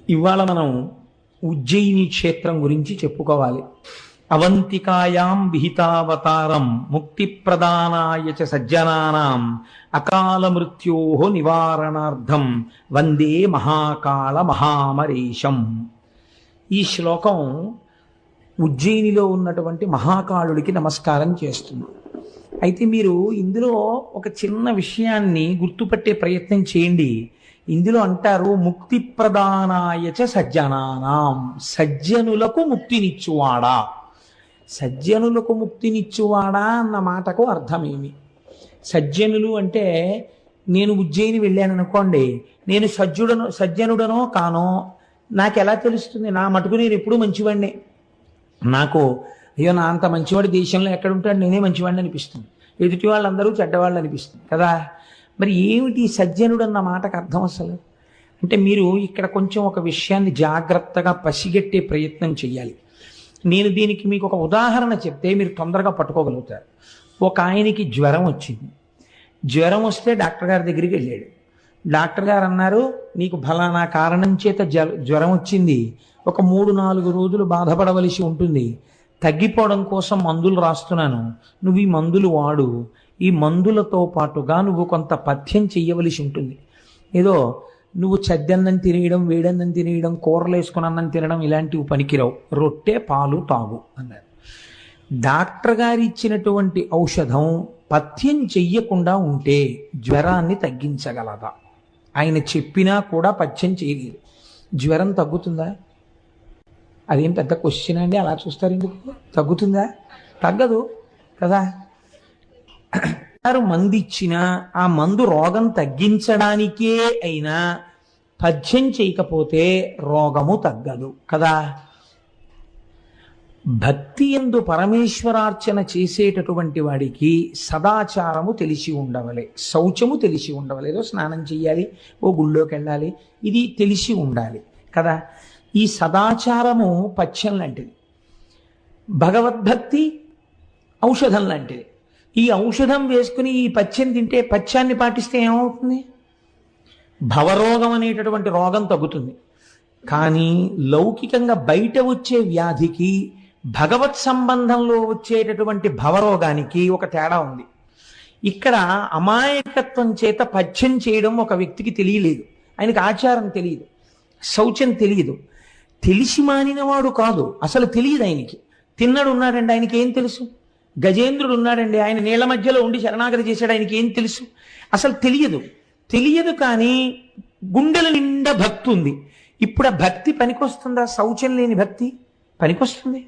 ఇవాళ మనం ఉజ్జయిని క్షేత్రం గురించి చెప్పుకోవాలి. అవంతికాయాం విహితావతారం ముక్తి ప్రదానాయ చ సజ్జనానాం అకాల మృత్యో నివారణార్థం వందే మహాకాళ మహామరీశం. ఈ శ్లోకం ఉజ్జయినిలో ఉన్నటువంటి మహాకాళుడికి నమస్కారం చేస్తుంది. అయితే మీరు ఇందులో ఒక చిన్న విషయాన్ని గుర్తుపట్టే ప్రయత్నం చేయండి. ఇందులో అంటారు ముక్తి ప్రదానాయ చ సజ్జనానాం, సజ్జనులకు ముక్తినిచ్చువాడా. సజ్జనులకు ముక్తినిచ్చువాడా అన్న మాటకు అర్థమేమి? సజ్జనులు అంటే నేను ఉజ్జయిని వెళ్ళాను అనుకోండి, నేను సజ్జనుడనో కానో నాకు ఎలా తెలుస్తుంది? నా మటుకు నేను ఎప్పుడూ మంచివాడిని. నాకు అయ్యో నా అంత మంచివాడి దేశంలో ఎక్కడ ఉంటాడు, నేనే మంచివాడిని అనిపిస్తుంది, ఎదుటి వాళ్ళందరూ చెడ్డవాళ్ళు అనిపిస్తుంది కదా. మరి ఏమిటి సజ్జనుడు అన్న మాటకు అర్థం అసలు? అంటే మీరు ఇక్కడ కొంచెం ఒక విషయాన్ని జాగ్రత్తగా పసిగట్టే ప్రయత్నం చేయాలి. నేను దీనికి మీకు ఒక ఉదాహరణ చెప్తే మీరు తొందరగా పట్టుకోగలుగుతారు. ఒక ఆయనకి జ్వరం వచ్చింది. జ్వరం వస్తే డాక్టర్ గారి దగ్గరికి వెళ్ళాడు. డాక్టర్ గారు అన్నారు, నీకు ఫలానా కారణం చేత జ్వరం వచ్చింది, ఒక 3-4 రోజులు బాధపడవలసి ఉంటుంది, తగ్గిపోవడం కోసం మందులు రాస్తున్నాను, నువ్వు ఈ మందులు వాడు, ఈ మందులతో పాటుగా నువ్వు కొంత పథ్యం చెయ్యవలసి ఉంటుంది. ఏదో నువ్వు చద్దన్నం తినేయడం, వేడన్నం తినేయడం, కూరలు వేసుకుని అన్నం తినడం ఇలాంటివి పనికిరావు, రొట్టె పాలు తాగు అన్నారు. డాక్టర్ గారు ఇచ్చినటువంటి ఔషధం పథ్యం చెయ్యకుండా ఉంటే జ్వరాన్ని తగ్గించగలదా? ఆయన చెప్పినా కూడా పథ్యం చేయలేదు, జ్వరం తగ్గుతుందా? అదేం పెద్ద క్వశ్చన్ అండి, అలా చూస్తారు ఎందుకు? తగ్గుతుందా? తగ్గదు కదా. మందు ఇచ్చినా ఆ మందు రోగం తగ్గించడానికే అయినా పథ్యం చేయకపోతే రోగము తగ్గదు కదా. భక్తి యందు పరమేశ్వరార్చన చేసేటటువంటి వాడికి సదాచారము తెలిసి ఉండవలే, శౌచము తెలిసి ఉండవలే. ఏదో స్నానం చేయాలి, ఓ గుళ్ళోకి వెళ్ళాలి, ఇది తెలిసి ఉండాలి కదా. ఈ సదాచారము పథ్యం లాంటిది, భగవద్భక్తి ఔషధం లాంటిది. ఈ ఔషధం వేసుకుని ఈ పథ్యం తింటే, పథ్యాన్ని పాటిస్తే ఏమవుతుంది? భవరోగం అనేటటువంటి రోగం తగ్గుతుంది. కానీ లౌకికంగా బయట వచ్చే వ్యాధికి భగవత్ సంబంధంలో వచ్చేటటువంటి భవరోగానికి ఒక తేడా ఉంది. ఇక్కడ అమాయకత్వం చేత పథ్యం చేయడం ఒక వ్యక్తికి తెలియలేదు, ఆయనకి ఆచారం తెలియదు, శౌచం తెలియదు. తెలిసి మానినవాడు కాదు, అసలు తెలియదు ఆయనకి. తిన్నడు ఉన్నాడండి, ఆయనకి ఏం తెలుసు? గజేంద్రుడు ఉన్నాడండి, ఆయన నీళ్ల మధ్యలో ఉండి శరణాగతి చేశాడు, ఆయనకి ఏం తెలుసు? అసలు తెలియదు. కానీ గుండెల నిండా భక్తి ఉంది. ఇప్పుడు ఆ భక్తి పనికొస్తుందా? శౌచం లేని భక్తి పనికొస్తుంది?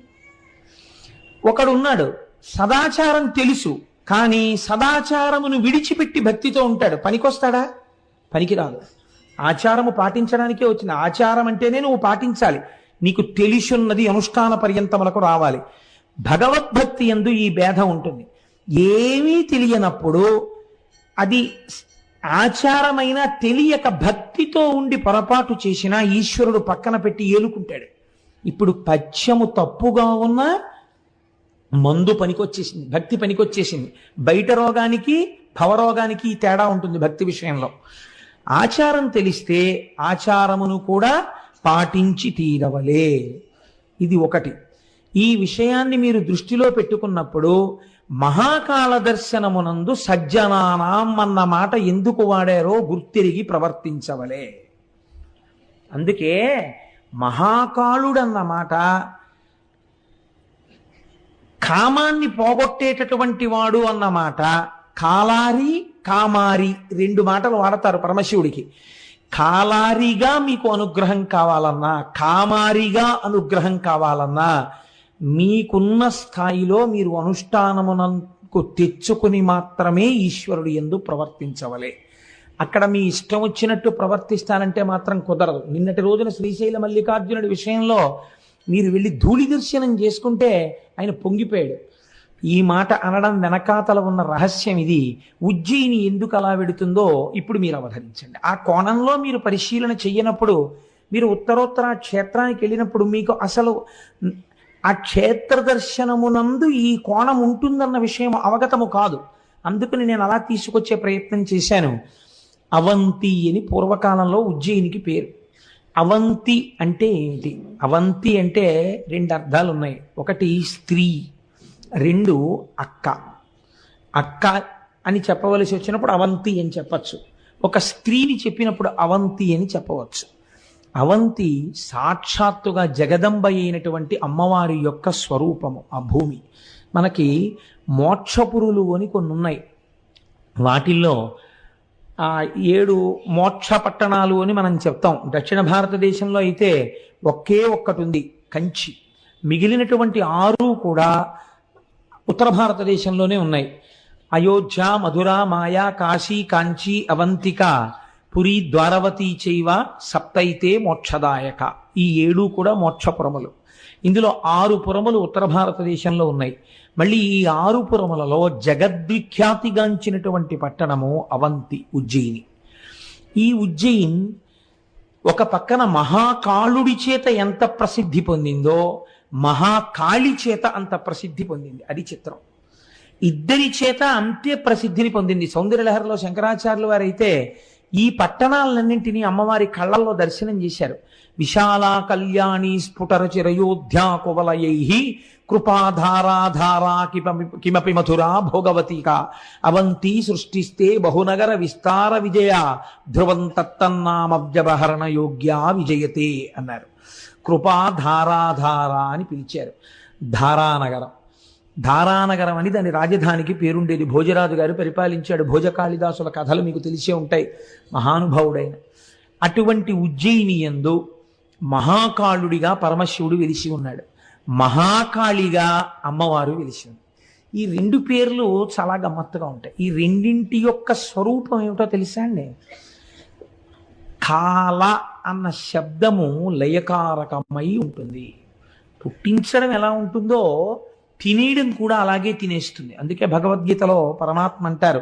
ఒకడు ఉన్నాడు, సదాచారం తెలుసు, కానీ సదాచారమును విడిచిపెట్టి భక్తితో ఉంటాడు, పనికొస్తాడా? పనికిరాదు. ఆచారము పాటించడానికే వచ్చిన. ఆచారం అంటేనే నువ్వు పాటించాలి, నీకు తెలిసున్నది అనుష్ఠాన పర్యంతములకు రావాలి. భగవద్భక్తి యందు ఈ భేదం ఉంటుంది. ఏమీ తెలియనప్పుడు అది ఆచారమైన తెలియక భక్తితో ఉండి పొరపాటు చేసినా ఈశ్వరుడు పక్కన పెట్టి ఏలుకుంటాడు. ఇప్పుడు పథ్యము తప్పుగా ఉన్నా మందు పనికొచ్చేసింది, భక్తి పనికొచ్చేసింది. బయట రోగానికి భవరోగానికి ఈ తేడా ఉంటుంది భక్తి విషయంలో. ఆచారం తెలిస్తే ఆచారమును కూడా పాటించి తీరవలే. ఇది ఒకటి. ఈ విషయాన్ని మీరు దృష్టిలో పెట్టుకున్నప్పుడు మహాకాళ దర్శనమునందు సజ్జనానాం అన్న మాట ఎందుకు వాడారో గుర్తిరిగి ప్రవర్తించవలే. అందుకే మహాకాళుడన్న మాట కామాన్ని పోగొట్టేటటువంటి వాడు అన్నమాట. కాలారి కామారి 2 మాటలు వాడతారు పరమశివుడికి. కాలారిగా మీకు అనుగ్రహం కావాలన్నా, కామారిగా అనుగ్రహం కావాలన్నా మీకున్న స్థాయిలో మీరు అనుష్ఠానమునకు తెచ్చుకుని మాత్రమే ఈశ్వరుడు యందు ప్రవర్తించవలే. అక్కడ మీ ఇష్టం వచ్చినట్టు ప్రవర్తిస్తానంటే మాత్రం కుదరదు. నిన్నటి రోజున శ్రీశైల మల్లికార్జునుడి విషయంలో మీరు వెళ్ళి ధూళి దర్శనం చేసుకుంటే ఆయన పొంగిపోయాడు. ఈ మాట అనడం వెనకాతల ఉన్న రహస్యం ఇది. ఉజ్జయిని ఎందుకు అలా వెడుతుందో ఇప్పుడు మీరు అవధరించండి. ఆ కోణంలో మీరు పరిశీలన చెయ్యనప్పుడు, మీరు ఉత్తరోత్తర క్షేత్రానికి వెళ్ళినప్పుడు మీకు అసలు ఆ క్షేత్ర దర్శనమునందు ఈ కోణం ఉంటుందన్న విషయం అవగతము కాదు. అందుకని నేను అలా తీసుకొచ్చే ప్రయత్నం చేశాను. అవంతి అని పూర్వకాలంలో ఉజ్జయినికి పేరు. అవంతి అంటే ఏంటి? అవంతి అంటే రెండు అర్థాలు ఉన్నాయి. ఒకటి స్త్రీ, రెండు అక్క. అక్క అని చెప్పవలసి వచ్చినప్పుడు అవంతి అని చెప్పచ్చు. ఒక స్త్రీని చెప్పినప్పుడు అవంతి అని చెప్పవచ్చు. అవంతి సాక్షాత్తుగా జగదంబ అయినటువంటి అమ్మవారి యొక్క స్వరూపము. ఆ భూమి మనకి మోక్షపురులు అని కొన్ని ఉన్నాయి. వాటిల్లో 7 మోక్ష పట్టణాలు అని మనం చెప్తాం. దక్షిణ భారతదేశంలో అయితే ఒకే ఒక్కటి ఉంది, కంచి. మిగిలినటువంటి 6 కూడా ఉత్తర భారతదేశంలోనే ఉన్నాయి. అయోధ్య, మధుర, మాయా, కాశీ, కాంచీ, అవంతిక, పురి, ద్వారవతి చైవ సప్తైతే మోక్షదాయక. ఈ 7 కూడా మోక్షపురములు. ఇందులో 6 పురములు ఉత్తర భారతదేశంలో ఉన్నాయి. మళ్ళీ ఈ 6 పురములలో జగద్విఖ్యాతిగాంచినటువంటి పట్టణము అవంతి, ఉజ్జయిని. ఈ ఉజ్జయిన్ ఒక పక్కన మహాకాళుడి చేత ఎంత ప్రసిద్ధి పొందిందో మహాకాళి చేత అంత ప్రసిద్ధి పొందింది. అది చిత్రం. ఇద్దరి చేత అంతే ప్రసిద్ధిని పొందింది. సౌందర్యలహరిలో శంకరాచార్యులు వారైతే ఈ పట్టణాలన్నింటినీ అమ్మవారి కళ్ళల్లో దర్శనం చేశారు. విశాలా కళ్యాణి స్ఫుటరచిరయోధ్యా కువలయై కృపాధారాధారా కిమపి మధురా భోగవతిక అవంతి సృష్టిస్తే బహునగర విస్తార విజయ ధ్రువం తత్తన్నామవ్యవహరణ యోగ్య విజయతే అన్నారు. కృపాధారాధార అని పిలిచారు. ధారానగరం, ధారానగరం అని దాని రాజధానికి పేరుండేది. భోజరాజు గారు పరిపాలించాడు. భోజకాళిదాసుల కథలు మీకు తెలిసే ఉంటాయి, మహానుభావుడైన. అటువంటి ఉజ్జయిని యందు మహాకాళుడిగా పరమశివుడు వెలిసి ఉన్నాడు, మహాకాళిగా అమ్మవారు వెలిసి ఉంది. ఈ 2 పేర్లు చాలా గమ్మత్తుగా ఉంటాయి. ఈ రెండింటి యొక్క స్వరూపం ఏమిటో తెలుసా అండి? కాల అన్న శబ్దము లయకారకమై ఉంటుంది. పుట్టించడం ఎలా ఉంటుందో తినేయడం కూడా అలాగే తినేస్తుంది. అందుకే భగవద్గీతలో పరమాత్మ అంటారు,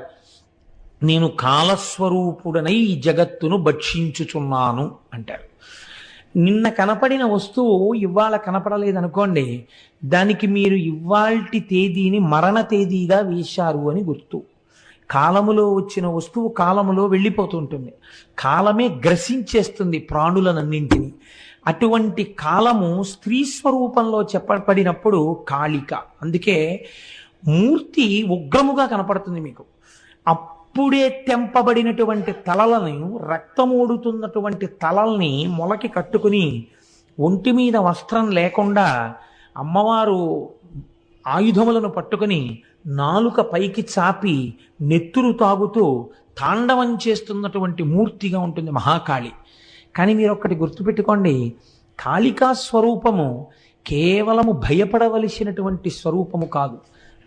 నేను కాలస్వరూపుడనై ఈ జగత్తును భక్షించుచున్నాను అంటారు. నిన్న కనపడిన వస్తువు ఇవాళ కనపడలేదనుకోండి, దానికి మీరు ఇవాల్టి తేదీని మరణ తేదీగా వేశారు అని గుర్తు. కాలములో వచ్చిన వస్తువు కాలములో వెళ్ళిపోతుంటుంది. కాలమే గ్రసించేస్తుంది ప్రాణులనన్నింటినీ. అటువంటి కాలము స్త్రీ స్వరూపంలో చెప్పబడినప్పుడు కాళిక. అందుకే మూర్తి ఉగ్రముగా కనపడుతుంది మీకు. అప్పుడే తెంపబడినటువంటి తలలను, రక్తమోడుతున్నటువంటి తలల్ని మొలకి కట్టుకుని ఒంటి మీద వస్త్రం లేకుండా అమ్మవారు ఆయుధములను పట్టుకుని నాలుక పైకి చాపి నెత్తురు తాగుతూ తాండవం చేస్తున్నటువంటి మూర్తిగా ఉంటుంది మహాకాళి. కానీ మీరు ఒక్కటి గుర్తుపెట్టుకోండి, కాళికా స్వరూపము కేవలము భయపడవలసినటువంటి స్వరూపము కాదు.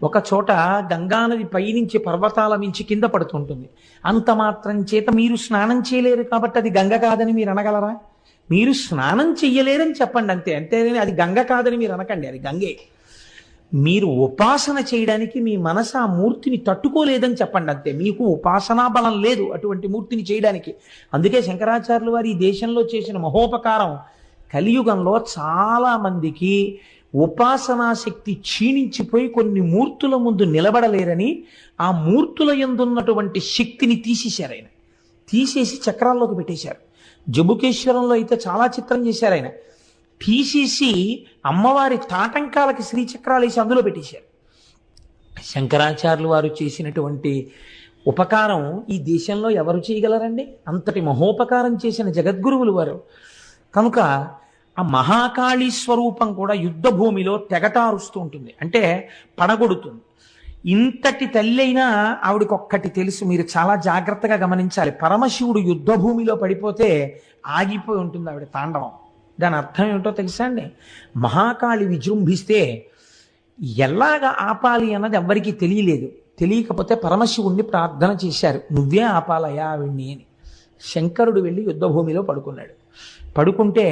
ఒక చోట గంగానది పైనుంచి పర్వతాల మించి కింద పడుతుంటుంది. అంత మాత్రం చేత మీరు స్నానం చేయలేరు కాబట్టి అది గంగ కాదని మీరు అనగలరా? మీరు స్నానం చెయ్యలేరని చెప్పండి అంతే. అంతేగాని అది గంగ కాదని మీరు అనకండి, అది గంగే. మీరు ఉపాసన చేయడానికి మీ మనసు ఆ మూర్తిని తట్టుకోలేదని చెప్పండి అంతే. మీకు ఉపాసనా బలం లేదు అటువంటి మూర్తిని చేయడానికి. అందుకే శంకరాచార్యులు వారు ఈ దేశంలో చేసిన మహోపకారం, కలియుగంలో చాలా మందికి ఉపాసనా శక్తి క్షీణించిపోయి కొన్ని మూర్తుల ముందు నిలబడలేరని ఆ మూర్తుల యందున్నటువంటి శక్తిని తీసేశారు. ఆయన తీసేసి చక్రాల్లోకి పెట్టేశారు. జంబుకేశ్వరంలో అయితే చాలా చిత్రం చేశారు. ఆయన తీసేసి అమ్మవారి తాటంకాలకి శ్రీచక్రాలు వేసి అందులో పెట్టేశారు. శంకరాచార్యులు వారు చేసినటువంటి ఉపకారం ఈ దేశంలో ఎవరు చేయగలరండి? అంతటి మహోపకారం చేసిన జగద్గురువులు వారు. కనుక ఆ మహాకాళీ స్వరూపం కూడా యుద్ధ భూమిలో తెగటారుస్తూ ఉంటుంది, అంటే పడగొడుతుంది. ఇంతటి తల్లి అయినా ఆవిడకి ఒక్కటి తెలుసు, మీరు చాలా జాగ్రత్తగా గమనించాలి. పరమశివుడు యుద్ధ భూమిలో పడిపోతే ఆగిపోయి ఉంటుంది ఆవిడ తాండవం. దాని అర్థం ఏమిటో తెలుసా అండి? మహాకాళి విజృంభిస్తే ఎలాగ ఆపాలి అన్నది ఎవ్వరికీ తెలియలేదు. తెలియకపోతే పరమశివుణ్ణి ప్రార్థన చేశారు, నువ్వే ఆపాలయా ఆవిడ్ని అని. శంకరుడు వెళ్ళి యుద్ధభూమిలో పడుకున్నాడు. పడుకుంటే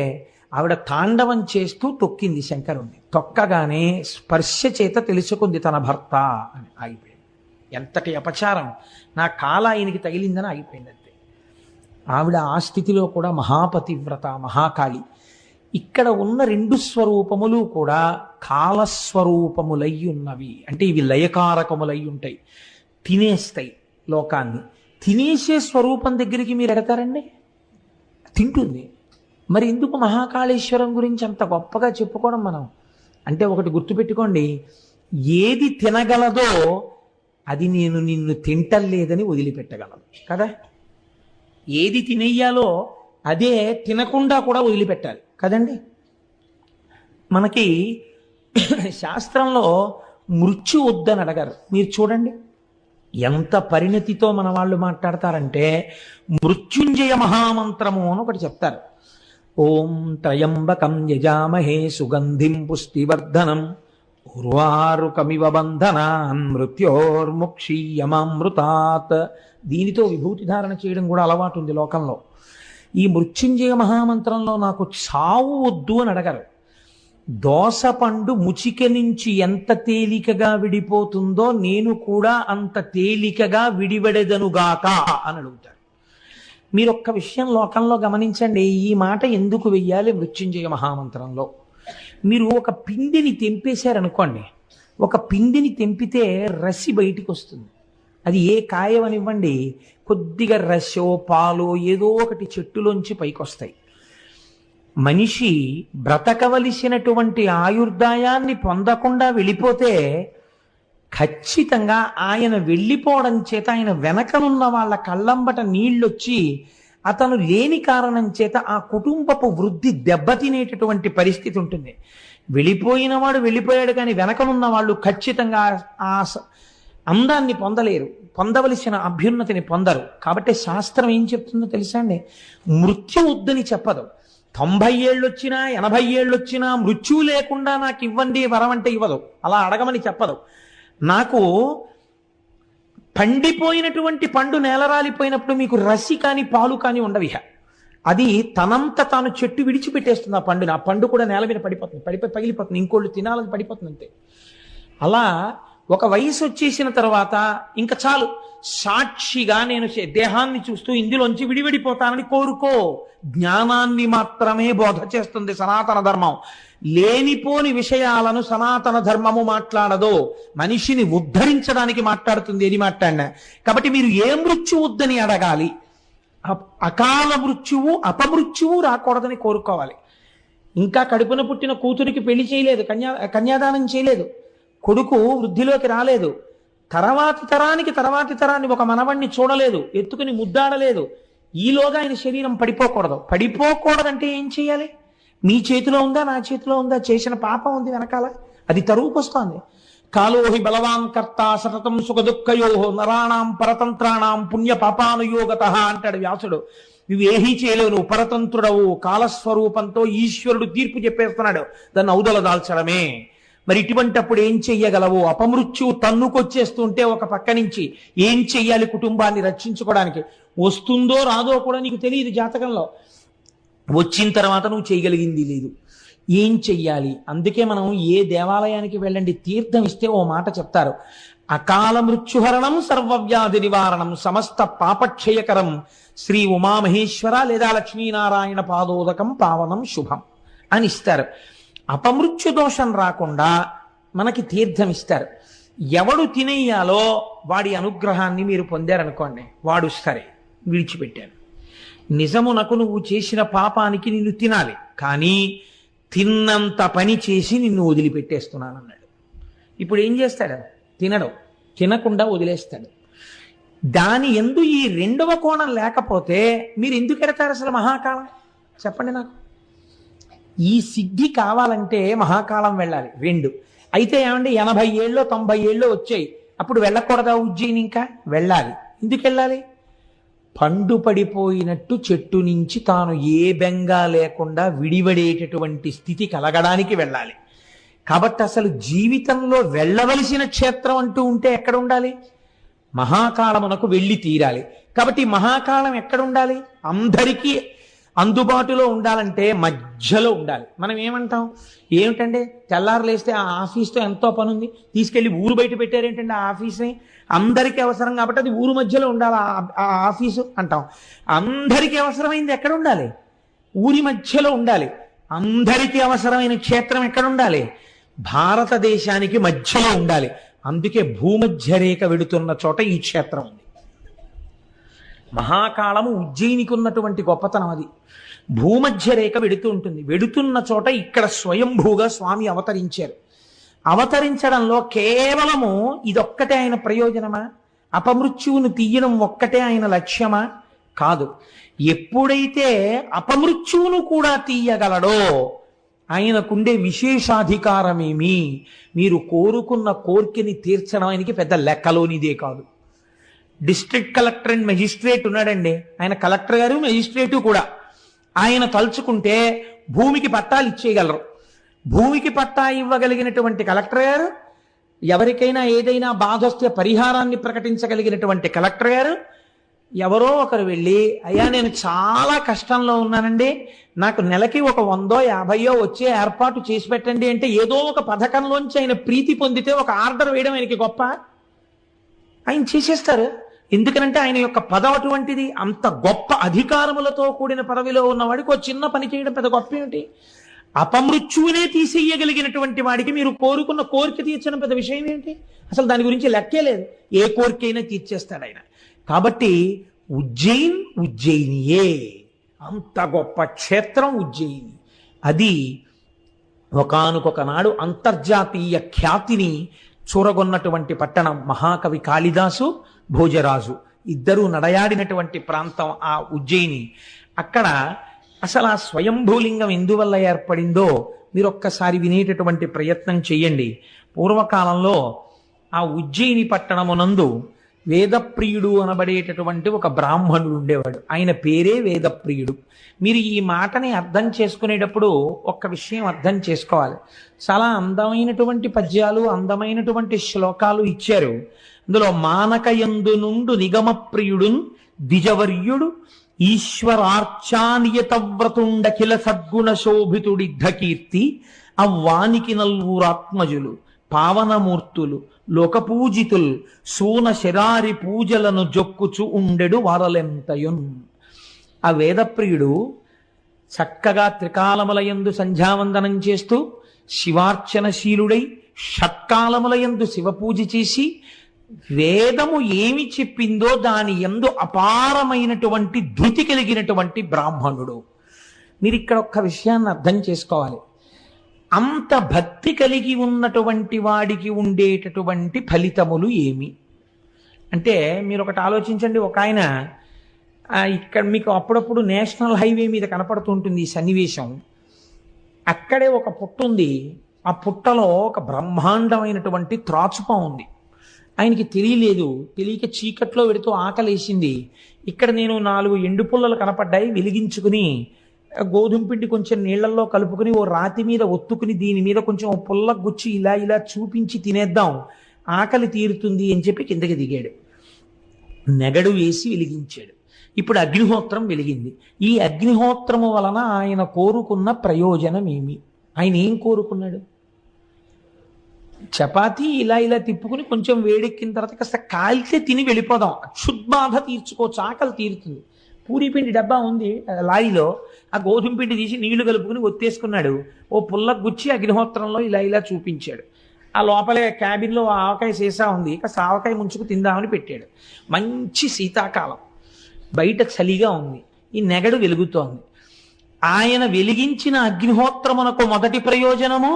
ఆవిడ తాండవం చేస్తూ తొక్కింది శంకరుణ్ణి. తొక్కగానే స్పర్శ చేత తెలుసుకుంది తన భర్త అని. ఆగిపోయింది. ఎంతటి అపచారం! నా కాల ఆయనకి తగిలిందని ఆగిపోయింది అంతే. ఆవిడ ఆ స్థితిలో కూడా మహాపతివ్రత, మహాకాళి. ఇక్కడ ఉన్న 2 స్వరూపములు కూడా కాలస్వరూపములై ఉన్నవి. అంటే ఇవి లయకారకములై ఉంటాయి, తినేస్తాయి లోకాన్ని. తినేసే స్వరూపం దగ్గరికి మీరు ఎడతారండి? తింటుంది. మరి ఎందుకు మహాకాళేశ్వరం గురించి అంత గొప్పగా చెప్పుకోవడం మనం? అంటే ఒకటి గుర్తుపెట్టుకోండి, ఏది తినగలదో అది నేను నిన్ను తింటలేదని వదిలిపెట్టగలను కదా. ఏది తినేయాలో అదే తినకుండా కూడా వదిలిపెట్టాలి కదండి. మనకి శాస్త్రంలో మృత్యు వద్దని అడగారు. మీరు చూడండి ఎంత పరిణతితో మన వాళ్ళు మాట్లాడతారంటే, మృత్యుంజయ మహామంత్రము అని ఒకటి చెప్తారు. ఓం త్రయంబకం యజామహే సుగంధిం పుష్టివర్ధనం ఉర్వారుకమివ బంధనాన్ మృత్యోర్ముక్షీయమామృతాత్. దీనితో విభూతి ధారణ చేయడం కూడా అలవాటు ఉంది లోకంలో. ఈ మృత్యుంజయ మహామంత్రంలో నాకు చావు వద్దు అని అడగరు. దోసపండు ముచిక నుంచి ఎంత తేలికగా విడిపోతుందో నేను కూడా అంత తేలికగా విడివడెదనుగాక అని అడుగుతారు. మీరు ఒక్క విషయం లోకంలో గమనించండి, ఈ మాట ఎందుకు వెయ్యాలి మృత్యుంజయ మహామంత్రంలో? మీరు ఒక పిండిని తెంపేశారనుకోండి, ఒక పిండిని తెంపితే రసి బయటికి వస్తుంది. అది ఏ కాయవనివ్వండి, కొద్దిగా రసో పాలో ఏదో ఒకటి చెట్టులోంచి పైకి వస్తాయి. మనిషి బ్రతకవలసినటువంటి ఆయుర్దాయాన్ని పొందకుండా వెళ్ళిపోతే ఖచ్చితంగా ఆయన వెళ్ళిపోవడం చేత ఆయన వెనకనున్న వాళ్ళ కళ్ళంబట నీళ్ళొచ్చి అతను లేని కారణం చేత ఆ కుటుంబపు వృద్ధి దెబ్బతినేటటువంటి పరిస్థితి ఉంటుంది. వెళ్ళిపోయిన వాడు వెళ్ళిపోయాడు, కానీ వెనకనున్న వాళ్ళు ఖచ్చితంగా ఆ అందాన్ని పొందలేరు, పొందవలసిన అభ్యున్నతిని పొందరు. కాబట్టి శాస్త్రం ఏం చెప్తుందో తెలుసా అండి? మృత్యు వద్దని చెప్పదు. 90 ఏళ్ళు వచ్చినా 80 ఏళ్ళు వచ్చినా మృత్యువు లేకుండా నాకు ఇవ్వండి వరం అంటే ఇవ్వదు, అలా అడగమని చెప్పదు. నాకు పండిపోయినటువంటి పండు నేలరాలిపోయినప్పుడు మీకు రసి కానీ పాలు కానీ ఉండవిహ. అది తనంత తాను చెట్టు విడిచిపెట్టేస్తుంది ఆ పండుని. ఆ పండు కూడా నేల మీద పడిపోతుంది, పడిపోయి పగిలిపోతుంది, ఇంకోళ్ళు తినాలని పడిపోతుంది అంతే. అలా ఒక వయసు వచ్చేసిన తర్వాత ఇంకా చాలు, సాక్షిగా నేను దేహాన్ని చూస్తూ ఇందులోంచి విడివిడిపోతానని కోరుకో. జ్ఞానాన్ని మాత్రమే బోధ చేస్తుంది సనాతన ధర్మం. లేనిపోని విషయాలను సనాతన ధర్మము మాట్లాడదు, మనిషిని ఉద్ధరించడానికి మాట్లాడుతుంది. ఏది మాట్లాడినా. కాబట్టి మీరు ఏ మృత్యు వద్దని అడగాలి? అకాల మృత్యువు అపమృత్యువు రాకూడదని కోరుకోవాలి. ఇంకా కడుపున పుట్టిన కూతురికి పెళ్లి చేయలేదు, కన్యాదానం చేయలేదు, కొడుకు వృద్ధిలోకి రాలేదు, తర్వాతి తరాన్ని ఒక మనవణ్ణి చూడలేదు, ఎత్తుకుని ముద్దాడలేదు, ఈలోగా ఆయన శరీరం పడిపోకూడదు. పడిపోకూడదంటే ఏం చేయాలి? మీ చేతిలో ఉందా, నా చేతిలో ఉందా? చేసిన పాపం ఉంది వెనకాల, అది తరువుకొస్తోంది. కాలోహి బలవాన్ కర్త సతతం సుఖ దుఃఖయో నరాణాం పరతంత్రాణం పుణ్య పాపానుయోగత అంటాడు వ్యాసుడు. నువ్వేహీ చేయలేవు, నువ్వు పరతంత్రుడవు. కాలస్వరూపంతో ఈశ్వరుడు తీర్పు చెప్పేస్తున్నాడు, దాన్ని ఔదల దాల్చడమే. మరి ఇటువంటప్పుడు ఏం చెయ్యగలవు? అపమృత్యువు తన్నుకొచ్చేస్తుంటే ఒక పక్క నుంచి ఏం చెయ్యాలి కుటుంబాన్ని రక్షించుకోవడానికి? వస్తుందో రాదో కూడా నీకు తెలియదు జాతకంలో. వచ్చిన తర్వాత నువ్వు చేయగలిగింది లేదు, ఏం చెయ్యాలి? అందుకే మనం ఏ దేవాలయానికి వెళ్ళండి, తీర్థం ఇస్తే ఓ మాట చెప్తారు, అకాల మృత్యుహరణం సర్వవ్యాధి నివారణం సమస్త పాపక్షయకరం శ్రీ ఉమామహేశ్వర లేదా లక్ష్మీనారాయణ పాదోదకం పావనం శుభం అని ఇస్తారు. అపమృత్యు దోషం రాకుండా మనకి తీర్థం ఇస్తారు. ఎవడు తినేయాలో వాడి అనుగ్రహాన్ని మీరు పొందారనుకోండి, వాడు సరే విడిచిపెట్టాను, నిజమునకు నువ్వు చేసిన పాపానికి నిన్ను తినాలి, కానీ తిన్నంత పని చేసి నిన్ను వదిలిపెట్టేస్తున్నానన్నాడు. ఇప్పుడు ఏం చేస్తాడు? తినడు, తినకుండా వదిలేస్తాడు. దాని ఎందు ఈ రెండవ కోణం లేకపోతే మీరు ఎందుకు ఎడతారు అసలు మహాకాలం? చెప్పండి నాకు. ఈ సిద్ధి కావాలంటే మహాకాలం వెళ్ళాలి. 2 అయితే ఏమండి 80 ఏళ్ళు 90 ఏళ్ళు వచ్చాయి, అప్పుడు వెళ్ళకూడదా ఉజ్జయిని? ఇంకా వెళ్ళాలి. ఎందుకు వెళ్ళాలి? పండు పడిపోయినట్టు చెట్టు నుంచి తాను ఏ బెంగా లేకుండా విడివడేటటువంటి స్థితి కలగడానికి వెళ్ళాలి. కాబట్టి అసలు జీవితంలో వెళ్ళవలసిన క్షేత్రం అంటూ ఉంటే ఎక్కడ ఉండాలి? మహాకాలమునకు వెళ్ళి తీరాలి. కాబట్టి మహాకాలం ఎక్కడ ఉండాలి? అందరికీ అందుబాటులో ఉండాలంటే మధ్యలో ఉండాలి. మనం ఏమంటాం? ఏమిటంటే తెల్లారు లేస్తే ఆ ఆఫీస్తో ఎంతో పని ఉంది, తీసుకెళ్లి ఊరు బయట పెట్టారేంటంటే ఆ ఆఫీస్ని, అందరికీ అవసరం కాబట్టి అది ఊరు మధ్యలో ఉండాలి ఆ ఆఫీసు అంటాం. అందరికీ అవసరమైంది ఎక్కడ ఉండాలి? ఊరి మధ్యలో ఉండాలి. అందరికీ అవసరమైన క్షేత్రం ఎక్కడ ఉండాలి? భారతదేశానికి మధ్యలో ఉండాలి. అందుకే భూమధ్య రేఖ వెడుతున్న చోట ఈ క్షేత్రం ఉంది. మహాకాళము ఉజ్జయినికి ఉన్నటువంటి గొప్పతనం అది. భూమధ్య రేఖ వెడుతూ ఉంటుంది. వెడుతున్న చోట ఇక్కడ స్వయంభూగా స్వామి అవతరించారు. అవతరించడంలో కేవలము ఇదొక్కటే ఆయన ప్రయోజనమా? అపమృత్యువును తీయడం ఒక్కటే ఆయన లక్ష్యమా? కాదు. ఎప్పుడైతే అపమృత్యువును కూడా తీయగలడో ఆయనకుండే విశేషాధికారమేమి, మీరు కోరుకున్న కోరికని తీర్చడం ఆయనకి పెద్ద లెక్కలోనిదే కాదు. డిస్ట్రిక్ట్ కలెక్టర్ అండ్ మెజిస్ట్రేట్ ఉన్నాడండి, ఆయన కలెక్టర్ గారు మెజిస్ట్రేటు కూడా. ఆయన తలుచుకుంటే భూమికి పట్టాలు ఇచ్చేయగలరు. భూమికి పట్టా ఇవ్వగలిగినటువంటి కలెక్టర్ గారు, ఎవరికైనా ఏదైనా బాధ వస్తే పరిహారాన్ని ప్రకటించగలిగినటువంటి కలెక్టర్ గారు, ఎవరో ఒకరు వెళ్ళి, అయ్యా నేను చాలా కష్టంలో ఉన్నానండి, నాకు నెలకి ఒక 100-50 వచ్చే ఏర్పాటు చేసి పెట్టండి అంటే ఏదో ఒక పథకంలోంచి ఆయన ప్రీతి పొందితే ఒక ఆర్డర్ వేయడం ఆయనకి గొప్ప? ఆయన చేసేస్తారు. ఎందుకనంటే ఆయన యొక్క పదం అటువంటిది. అంత గొప్ప అధికారములతో కూడిన పదవిలో ఉన్నవాడికి ఒక చిన్న పని చేయడం పెద్ద గొప్ప ఏమిటి? అపమృత్యువునే తీసేయగలిగినటువంటి వాడికి మీరు కోరుకున్న కోరిక తీర్చడం పెద్ద విషయం ఏంటి? అసలు దాని గురించి లెక్కే లేదు. ఏ కోరికైనా తీర్చేస్తాడు ఆయన. కాబట్టి ఉజ్జయినియే, అంత గొప్ప క్షేత్రం ఉజ్జయిని. అది ఒకానొక నాడు అంతర్జాతీయ ఖ్యాతిని చూరగొన్నటువంటి పట్టణం. మహాకవి కాళిదాసు, భోజరాజు ఇద్దరూ నడయాడినటువంటి ప్రాంతం ఆ ఉజ్జయిని. అక్కడ అసలు ఆ స్వయంభూలింగం ఎందువల్ల ఏర్పడిందో మీరు ఒక్కసారి వినేటటువంటి ప్రయత్నం చెయ్యండి. పూర్వకాలంలో ఆ ఉజ్జయిని పట్టణమునందు వేదప్రియుడు అనబడేటటువంటి ఒక బ్రాహ్మణుడు ఉండేవాడు. ఆయన పేరే వేదప్రియుడు. మీరు ఈ మాటని అర్థం చేసుకునేటప్పుడు ఒక్క విషయం అర్థం చేసుకోవాలి. చాలా అందమైనటువంటి పద్యాలు, అందమైనటువంటి శ్లోకాలు ఇచ్చారు. అందులో మానకయందు నుండు నిగమప్రియుడున్ ద్విజవర్యుడు ఈశ్వరార్చానియత వ్రతుండఖిల సద్గుణ శోభితుడిద్ధకీర్తి అవ్వానికి నల్వురాత్మజులు పావనమూర్తులు లోకపూజితుల్ సూన శరారి పూజలను జొక్కుచు ఉండెడు వారలెంతయున్. ఆ వేదప్రియుడు చక్కగా త్రికాలములయందు సంధ్యావందనం చేస్తూ శివార్చనశీలుడై షట్కాలములయందు శివపూజ చేసి వేదము ఏమి చెప్పిందో దాని యందు అపారమైనటువంటి ధృతి కలిగినటువంటి బ్రాహ్మణుడు. మీరు ఇక్కడ ఒక్క విషయాన్ని అర్థం చేసుకోవాలి. అంత భక్తి కలిగి ఉన్నటువంటి వాడికి ఉండేటటువంటి ఫలితములు ఏమి అంటే, మీరు ఒకటి ఆలోచించండి. ఒక ఆయన ఇక్కడ మీకు అప్పుడప్పుడు నేషనల్ హైవే మీద కనపడుతుంటుంది ఈ సన్నివేశం. అక్కడే ఒక పుట్ట ఉంది. ఆ పుట్టలో ఒక బ్రహ్మాండమైనటువంటి త్రాచుపం ఉంది. ఆయనకి తెలియలేదు. తెలియక చీకట్లో వెడుతూ ఆకలేసింది. ఇక్కడ నేను 4 ఎండు పుల్లలు కనపడ్డాయి, వెలిగించుకుని గోధుమ పిండి కొంచెం నీళ్లలో కలుపుకుని ఓ రాతి మీద ఒత్తుకుని దీని మీద కొంచెం పుల్ల గుచ్చి ఇలా ఇలా చూపించి తినేద్దాం, ఆకలి తీరుతుంది అని చెప్పి కిందకి దిగాడు. నెగడు వేసి వెలిగించాడు. ఇప్పుడు అగ్నిహోత్రం వెలిగింది. ఈ అగ్నిహోత్రము వలన ఆయన కోరుకున్న ప్రయోజనం ఏమి? ఆయన ఏం కోరుకున్నాడు? చపాతీ ఇలా ఇలా తిప్పుకుని కొంచెం వేడెక్కిన తర్వాత కాస్త కాల్తే తిని వెళ్ళిపోదాం, క్షుద్బాధ తీర్చుకోవచ్చు, ఆకలి తీరుతుంది. పూరీ పిండి డబ్బా ఉంది లారీలో, ఆ గోధుమ పిండి తీసి నీళ్లు కలుపుకుని ఒత్తేసుకున్నాడు. ఓ పుల్ల గుచ్చి అగ్నిహోత్రంలో ఇలా ఇలా చూపించాడు. ఆ లోపలే క్యాబిన్లో ఆవకాయ సీసా ఉంది, కాస్త ఆవకాయ ముంచుకు తిందామని పెట్టాడు. మంచి శీతాకాలం, బయట చలిగా ఉంది, ఈ నెగడు వెలుగుతోంది. ఆయన వెలిగించిన అగ్నిహోత్రమునకు మొదటి ప్రయోజనము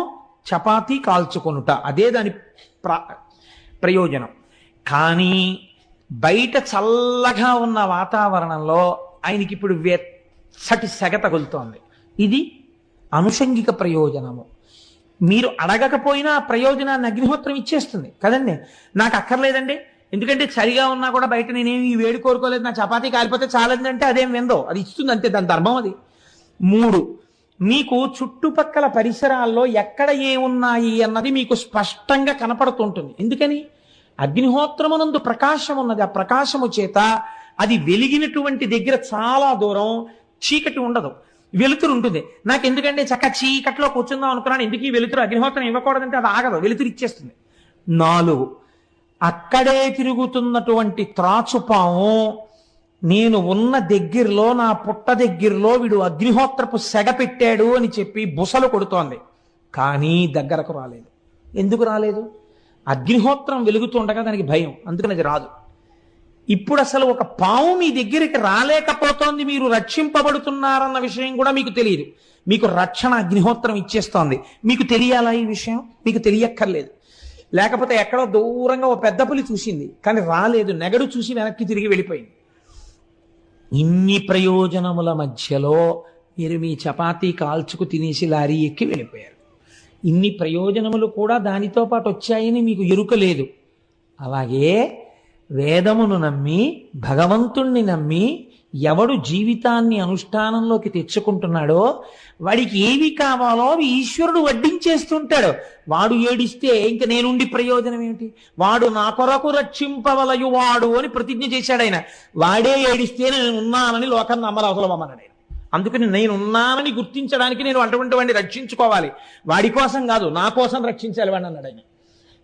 చపాతీ కాల్చుకొనుట, అదే దాని ప్రయోజనం. కానీ బయట చల్లగా ఉన్న వాతావరణంలో ఆయనకి ఇప్పుడు వెచ్చటి సెగ తగులుతోంది. ఇది అనుషంగిక ప్రయోజనము. మీరు అడగకపోయినా ఆ ప్రయోజనాన్ని అగ్నిహోత్రం ఇచ్చేస్తుంది కదండి. నాకు అక్కర్లేదండి, ఎందుకంటే చలిగా ఉన్నా కూడా బయట నేనేమి ఈ వేడి కోరుకోలేదు, నా చపాతీ కాలిపోతే చాలందంటే అదేం విందో, అది ఇస్తుంది అంతే, దాని ధర్మం అది. 3, మీకు చుట్టుపక్కల పరిసరాల్లో ఎక్కడ ఏమున్నాయి అన్నది మీకు స్పష్టంగా కనపడుతుంటుంది. ఎందుకని? అగ్నిహోత్రమునందు ప్రకాశం ఉన్నది. ఆ ప్రకాశము చేత అది వెలిగినటువంటి దగ్గర చాలా దూరం చీకటి ఉండదు, వెలుతురు ఉంటుంది. నాకు ఎందుకంటే చక్క చీకట్లో కూర్చుందాం అనుకున్నాను, ఎందుకు ఈ వెలుతురు? అగ్నిహోత్రం ఇవ్వకూడదంటే అది ఆగదు, వెలుతురు ఇచ్చేస్తుంది. 4, అక్కడే తిరుగుతున్నటువంటి త్రాచుపాము నేను ఉన్న దగ్గరలో, నా పుట్ట దగ్గరలో వీడు అగ్నిహోత్రపు సెగ పెట్టాడు అని చెప్పి బుసలు కొడుతోంది, కానీ దగ్గరకు రాలేదు. ఎందుకు రాలేదు? అగ్నిహోత్రం వెలుగుతుండగా దానికి భయం, అందుకని అది రాదు. ఇప్పుడు అసలు ఒక పాము మీ దగ్గరికి రాలేకపోతోంది, మీరు రక్షింపబడుతున్నారన్న విషయం కూడా మీకు తెలియదు. మీకు రక్షణ అగ్నిహోత్రం ఇచ్చేస్తోంది, మీకు తెలియాలా ఈ విషయం? మీకు తెలియక్కర్లేదు. లేకపోతే ఎక్కడో దూరంగా ఓ పెద్ద పులి చూసింది కానీ రాలేదు, నెగడు చూసి వెనక్కి తిరిగి వెళ్ళిపోయింది. ఇన్ని ప్రయోజనముల మధ్యలో మీరు మీ చపాతీ కాల్చుకు తినేసి లారీ ఎక్కి వెళ్ళిపోయారు. ఇన్ని ప్రయోజనములు కూడా దానితో పాటు వచ్చాయని మీకు ఎరుక లేదు. అలాగే వేదమును నమ్మి భగవంతుణ్ణి నమ్మి ఎవడు జీవితాన్ని అనుష్ఠానంలోకి తెచ్చుకుంటున్నాడో వాడికి ఏవి కావాలో అవి ఈశ్వరుడు వడ్డించేస్తుంటాడు. వాడు ఏడిస్తే ఇంక నేనుండి ప్రయోజనం ఏమిటి? వాడు నా కొరకు రక్షింపవలయు వాడు అని ప్రతిజ్ఞ చేశాడు ఆయన. వాడే ఏడిస్తే నేను ఉన్నానని లోకాన్ని నమ్మలవసలమన్నాడు ఆయన. అందుకని నేనున్నానని గుర్తించడానికి నేను అటువంటి వాడిని రక్షించుకోవాలి, వాడి కోసం కాదు నా కోసం రక్షించాలి వాడిని అన్నాడు ఆయన.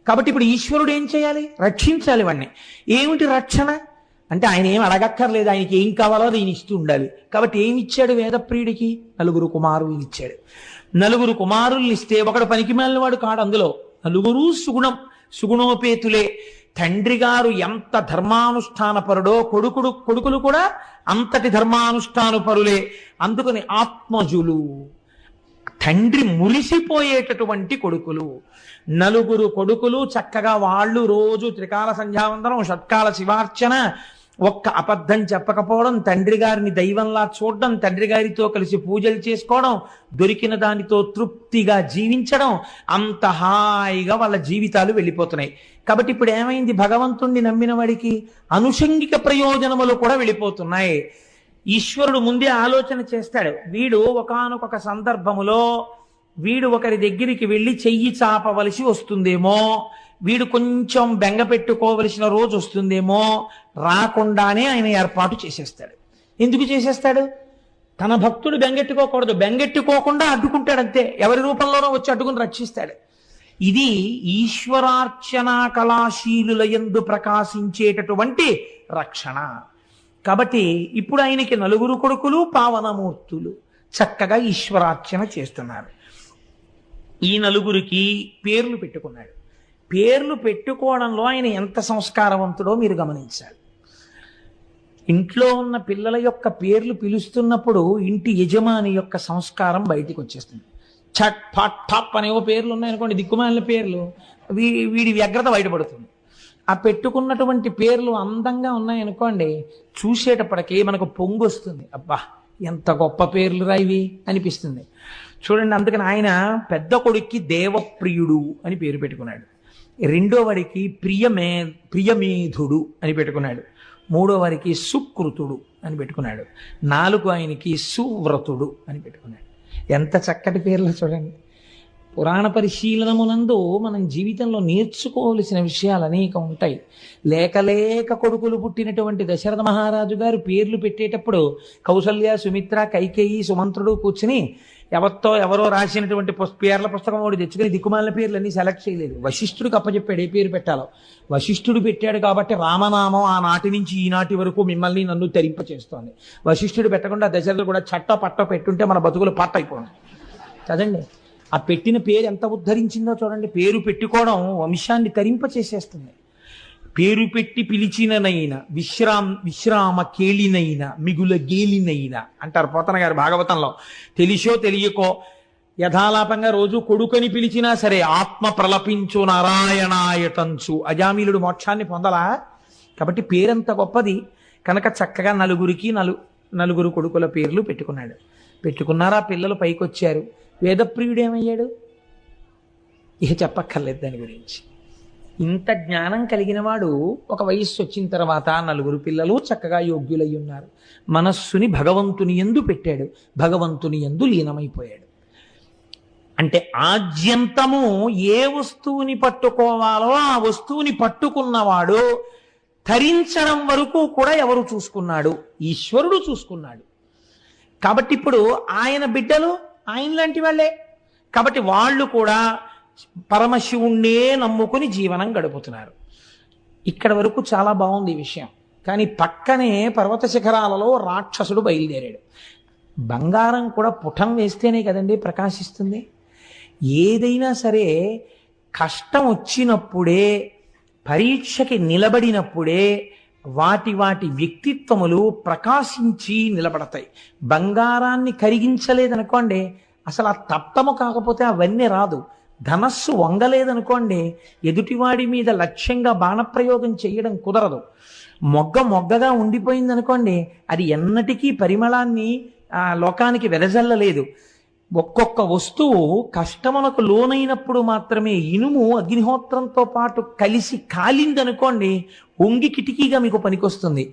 కాబట్టి ఇప్పుడు ఈశ్వరుడు ఏం చేయాలి? రక్షించాలి వాడిని. ఏమిటి రక్షణ అంటే ఆయన ఏం అడగక్కర్లేదు, ఆయనకి ఏం కావాలో అది ఈయన ఇస్తూ ఉండాలి. కాబట్టి ఏమి ఇచ్చాడు వేదప్రియుడికి? 4 కుమారుల్ని ఇచ్చాడు. 4 కుమారుల్ని ఇస్తే ఒకడు పనికి మాలిన వాడు కాడు. అందులో 4 సుగుణోపేతులే. తండ్రి గారు ఎంత ధర్మానుష్ఠానపరుడో కొడుకులు కూడా అంతటి ధర్మానుష్ఠానపరులే. అందుకని ఆత్మజులు, తండ్రి మురిసిపోయేటటువంటి కొడుకులు. 4 కొడుకులు చక్కగా వాళ్ళు రోజు త్రికాల సంధ్యావందనం, షట్కాల శివార్చన, ఒక్క అబద్ధం చెప్పకపోవడం, తండ్రి గారిని దైవంలా చూడడం, తండ్రి గారితో కలిసి పూజలు చేసుకోవడం, దొరికిన దానితో తృప్తిగా జీవించడం, అంత హాయిగా వాళ్ళ జీవితాలు వెళ్ళిపోతున్నాయి. కాబట్టి ఇప్పుడు ఏమైంది? భగవంతుణ్ణి నమ్మిన వాడికి అనుషంగిక ప్రయోజనములు కూడా వెళ్ళిపోతున్నాయి. ఈశ్వరుడు ముందే ఆలోచన చేస్తాడు. వీడు ఒకానొక సందర్భములో వీడు ఒకరి దగ్గరికి వెళ్ళి చెయ్యి చాపవలసి వస్తుందేమో, వీడు కొంచెం బెంగ పెట్టుకోవలసిన రోజు వస్తుందేమో, రాకుండానే ఆయన ఏర్పాటు చేసేస్తాడు. ఎందుకు చేసేస్తాడు? తన భక్తుడు బెంగెట్టుకోకూడదు, బెంగెట్టుకోకుండా అడ్డుకుంటాడు అంతే. ఎవరి రూపంలోనో వచ్చి అడ్డుకుని రక్షిస్తాడు. ఇది ఈశ్వరార్చనా కళాశీలుల యందు ప్రకాశించేటటువంటి రక్షణ. కాబట్టి ఇప్పుడు ఆయనకి 4 కొడుకులు పావనమూర్తులు చక్కగా ఈశ్వరార్చన చేస్తున్నారు. ఈ 4కి పేర్లు పెట్టుకున్నాడు. పేర్లు పెట్టుకోవడంలో ఆయన ఎంత సంస్కారవంతుడో మీరు గమనించాలి. ఇంట్లో ఉన్న పిల్లల యొక్క పేర్లు పిలుస్తున్నప్పుడు ఇంటి యజమాని యొక్క సంస్కారం బయటికి వచ్చేస్తుంది. చట్ ఫట్ ఠప్ అనేవో పేర్లు ఉన్నాయనుకోండి, దిక్కుమాలిన పేర్లు, వీడి వ్యగ్రత బయటపడుతుంది. ఆ పెట్టుకున్నటువంటి పేర్లు అందంగా ఉన్నాయనుకోండి, చూసేటప్పటికీ మనకు పొంగు వస్తుంది. అబ్బా ఎంత గొప్ప పేర్లు రా ఇవి అనిపిస్తుంది. చూడండి, అందుకని ఆయన పెద్ద కొడుక్కి దేవప్రియుడు అని పేరు పెట్టుకున్నాడు. 2వ వాడికి ప్రియమేధుడు అని పెట్టుకున్నాడు. 3వ వారికి సుకృతుడు అని పెట్టుకున్నాడు. 4 ఆయనకి సువ్రతుడు అని పెట్టుకున్నాడు. ఎంత చక్కటి పేర్లు చూడండి. పురాణ పరిశీలనమునందు మనం జీవితంలో నేర్చుకోవలసిన విషయాలు అనేక ఉంటాయి. లేక కొడుకులు పుట్టినటువంటి దశరథ మహారాజు గారు పేర్లు పెట్టేటప్పుడు కౌసల్య, సుమిత్ర, కైకేయి, సుమంత్రుడు కూర్చుని ఎవరో రాసినటువంటి పేర్ల పుస్తకం వాడు తెచ్చుకుని దిక్కుమాలిన పేర్లన్నీ సెలెక్ట్ చేయలేదు. వశిష్ఠుడికి అప్పచెప్పాడు ఏ పేరు పెట్టాలో. వశిష్ఠుడు పెట్టాడు కాబట్టి రామనామం ఆనాటి నుంచి ఈనాటి వరకు మిమ్మల్ని నన్ను తరింప చేస్తోంది. వశిష్ఠుడు పెట్టకుండా దశరథుడు కూడా పట్ట పెట్టుంటే మన బతుకులు పట్టయిపోయింది కదండి. ఆ పెట్టిన పేరు ఎంత ఉద్ధరించిందో చూడండి. పేరు పెట్టుకోవడం వంశాన్ని తరింప చేసేస్తుంది. పేరు పెట్టి పిలిచిననైనా విశ్రామ కేళినైనా మిగుల గేలినైనా అంటారు పోతన గారు భాగవతంలో. తెలిసో తెలియకో యథాలాపంగా రోజు కొడుకని పిలిచినా సరే ఆత్మ ప్రలపించు నారాయణాయతంచు అజామిలుడు మోక్షాన్ని పొందలా. కాబట్టి పేరంత గొప్పది కనుక చక్కగా 4కి 4 కొడుకుల పేర్లు పెట్టుకున్నాడు. పెట్టుకున్నారా పిల్లలు పైకొచ్చారు. వేదప్రియుడు ఏమయ్యాడు? ఇక చెప్పక్కర్లేదు దాని గురించి. ఇంత జ్ఞానం కలిగిన వాడు ఒక వయస్సు వచ్చిన తర్వాత 4 పిల్లలు చక్కగా యోగ్యులై ఉన్నారు. మనస్సుని భగవంతుని యందు పెట్టాడు, భగవంతుని యందు లీనమైపోయాడు. అంటే ఆద్యంతము ఏ వస్తువుని పట్టుకోవాలో ఆ వస్తువుని పట్టుకున్నవాడు ధరించడం వరకు కూడా ఎవరు చూసుకున్నాడు? ఈశ్వరుడు చూసుకున్నాడు. కాబట్టి ఇప్పుడు ఆయన బిడ్డలు ఆయన లాంటి వాళ్ళే. కాబట్టి వాళ్ళు కూడా పరమశివుణ్ణే నమ్ముకుని జీవనం గడుపుతున్నారు. ఇక్కడ వరకు చాలా బాగుంది ఈ విషయం. కానీ పక్కనే పర్వత శిఖరాలలో రాక్షసుడు బయలుదేరాడు. బంగారం కూడా పుటం వేస్తేనే కదండి ప్రకాశిస్తుంది. ఏదైనా సరే కష్టం వచ్చినప్పుడే, పరీక్షకి నిలబడినప్పుడే వాటి వాటి వ్యక్తిత్వములు ప్రకాశించి నిలబడతాయి. బంగారాన్ని కరిగించలేదనుకోండి, అసలు ఆ తప్తము కాకపోతే అవన్నీ రాదు. ధనస్సు వంగలేదనుకోండి, ఎదుటివాడి మీద లక్ష్యంగా బాణప్రయోగం చేయడం కుదరదు. మొగ్గగా ఉండిపోయిందనుకోండి, అది ఎన్నటికీ పరిమళాన్ని లోకానికి వెదజల్లలేదు. ఒక్కొక్క వస్తువు కష్టమునకు లోనైనప్పుడు మాత్రమే, ఇనుము అగ్నిహోత్రంతో పాటు కలిసి కాలిందనుకోండి, ఒంగి కిటికీగా మీకు పనికొస్తుంది.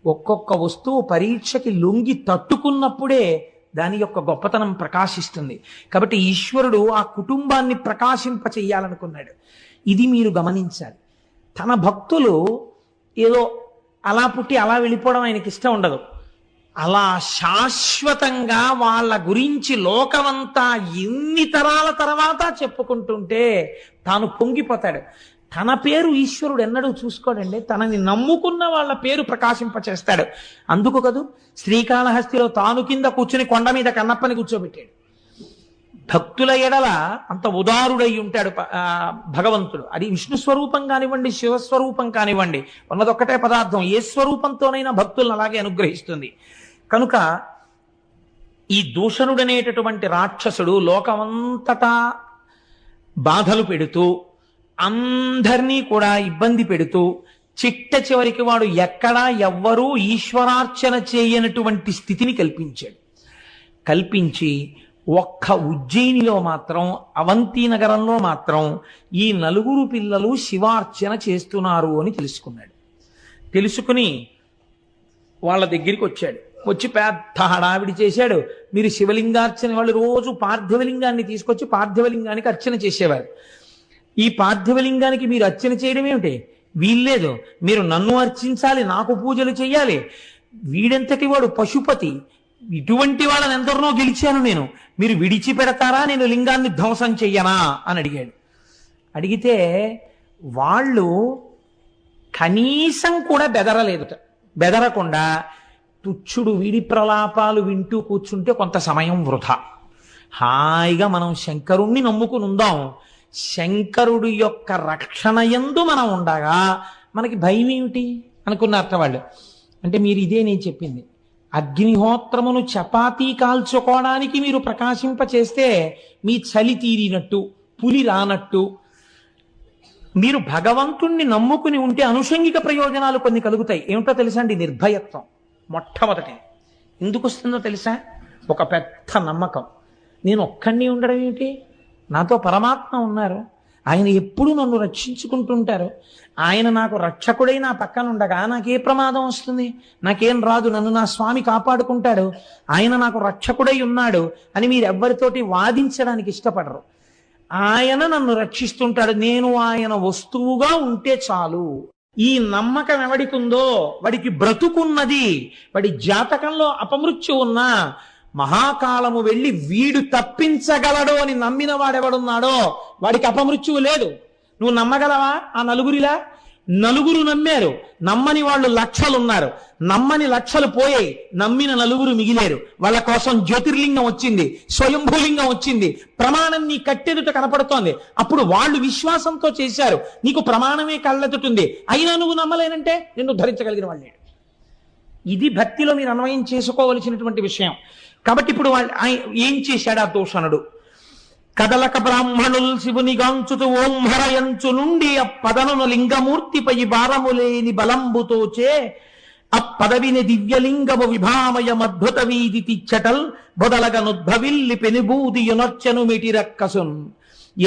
ఒక్కొక్క వస్తువు పరీక్షకి లొంగి తట్టుకున్నప్పుడే దాని యొక్క గొప్పతనం ప్రకాశిస్తుంది. కాబట్టి ఈశ్వరుడు ఆ కుటుంబాన్ని ప్రకాశింప చెయ్యాలనుకున్నాడు. ఇది మీరు గమనించాలి. తన భక్తులు ఏదో అలా పుట్టి అలా వెళ్ళిపోవడం ఆయనకి ఇష్టం ఉండదు. అలా శాశ్వతంగా వాళ్ళ గురించి లోకమంతా ఎన్ని తరాల తర్వాత చెప్పుకుంటుంటే తాను పొంగిపోతాడు. తన పేరు ఈశ్వరుడు ఎన్నడూ చూసుకోడండి, తనని నమ్ముకున్న వాళ్ళ పేరు ప్రకాశింపచేస్తాడు. అందుకు కదూ శ్రీకాళహస్తిలో తాను కింద కూర్చుని కొండ మీద కన్నప్పని కూర్చోబెట్టాడు. భక్తుల ఎడల అంత ఉదారుడై ఉంటాడు భగవంతుడు. అది విష్ణు స్వరూపం కానివ్వండి, శివస్వరూపం కానివ్వండి, ఉన్నదొక్కటే పదార్థం. ఏ స్వరూపంతోనైనా భక్తులను అలాగే అనుగ్రహిస్తుంది. కనుక ఈ దూషణుడనేటటువంటి రాక్షసుడు లోకమంతటా బాధలు పెడుతూ, అందరినీ కూడా ఇబ్బంది పెడుతూ, చిట్ట చివరికి వాడు ఎక్కడా ఎవ్వరూ ఈశ్వరార్చన చేయనటువంటి స్థితిని కల్పించి ఒక్క ఉజ్జయినిలో మాత్రం, అవంతి నగరంలో మాత్రం ఈ 4 పిల్లలు శివార్చన చేస్తున్నారు అని తెలుసుకున్నాడు. తెలుసుకుని వాళ్ళ దగ్గరికి వచ్చాడు. వచ్చి పెద్ద హడావిడి చేశాడు. మీరు శివలింగార్చన, వాళ్ళు రోజు పార్థివలింగాన్ని తీసుకొచ్చి పార్థివలింగానికి అర్చన చేసేవారు. ఈ పార్థివలింగానికి మీరు అర్చన చేయడం ఏమిటి? వీల్లేదు, మీరు నన్ను అర్చించాలి, నాకు పూజలు చెయ్యాలి. వీడెంతటి వాడు పశుపతి, ఇటువంటి వాళ్ళని ఎందరినో గెలిచాను నేను, మీరు విడిచిపెడతారా, నేను లింగాన్ని ధ్వంసం చెయ్యనా అని అడిగాడు. అడిగితే వాళ్ళు కనీసం కూడా బెదరకుండా తుచ్చుడు వీడి ప్రలాపాలు వింటూ కూర్చుంటే కొంత సమయం వృధా. హాయిగా మనం శంకరుణ్ణి నమ్ముకుని ఉందాం, శంకరుడి యొక్క రక్షణ యందు మనం ఉండగా మనకి భయం ఏమిటి అనుకున్నారట వాళ్ళు. అంటే మీరు ఇదే నేను చెప్పింది, అగ్నిహోత్రమును చపాతీ కాల్చుకోవడానికి మీరు ప్రకాశింప చేస్తే మీ చలి తీరినట్టు, పులి రానట్టు, మీరు భగవంతుణ్ణి నమ్ముకుని ఉంటే అనుషంగిక ప్రయోజనాలు కొన్ని కలుగుతాయి. ఏమిటో తెలుసా అండి? నిర్భయత్వం మొట్టమొదటి. ఎందుకు వస్తుందో తెలుసా? ఒక పెద్ద నమ్మకం. నేను ఒక్కడిని ఉండడం ఏమిటి, నాతో పరమాత్మ ఉన్నారు, ఆయన ఎప్పుడు నన్ను రక్షించుకుంటుంటారు, ఆయన నాకు రక్షకుడై నా పక్కన ఉండగా నాకే ప్రమాదం వస్తుంది, నాకేం రాదు, నన్ను నా స్వామి కాపాడుకుంటాడు, ఆయన నాకు రక్షకుడై ఉన్నాడు అని మీరు ఎవ్వరితోటి వాదించడానికి ఇష్టపడరు. ఆయన నన్ను రక్షిస్తుంటాడు, నేను ఆయన వస్తువుగా ఉంటే చాలు. ఈ నమ్మకం ఎవడికి ఉందో వాడికి బ్రతుకున్నది. వాడి జాతకంలో అపమృత్యు ఉన్నా మహాకాలము వెళ్ళి వీడు తప్పించగలడు అని నమ్మిన వాడెవడున్నాడో వాడికి అపమృత్యువు లేదు. నువ్వు నమ్మగలవా? ఆ నలుగురిలా 4 నమ్మారు, నమ్మని వాళ్ళు లక్షలున్నారు, నమ్మని లక్షలు పోయాయి, నమ్మిన 4 మిగిలేరు. వాళ్ళ కోసం జ్యోతిర్లింగం వచ్చింది, స్వయంభూలింగం వచ్చింది, ప్రమాణం నీ కట్టెదుట కనపడుతోంది. అప్పుడు వాళ్ళు విశ్వాసంతో చేశారు, నీకు ప్రమాణమే కళ్ళెదుటుంది, అయినా నువ్వు నమ్మలేనంటే నిన్ను ధరించగలిగిన వాళ్ళే. ఇది భక్తిలో మీరు అన్వయం చేసుకోవలసినటువంటి విషయం. కాబట్టి ఇప్పుడు వాళ్ళు ఏం చేశాడు ఆ దూషణుడు? కదలక బ్రాహ్మణుల్ శివుని గాంచుతూ ఓంహరయంచు నుండి అప్పదనును లింగమూర్తిపై భారములేని బలంబుతోచే అప్పదవిని దివ్యలింగము విభామయమద్భుత వీధి తిచ్చటల్ బొదలగనుద్భవిల్లి పెనుబూది యునర్చను మిటిరక్కసున్.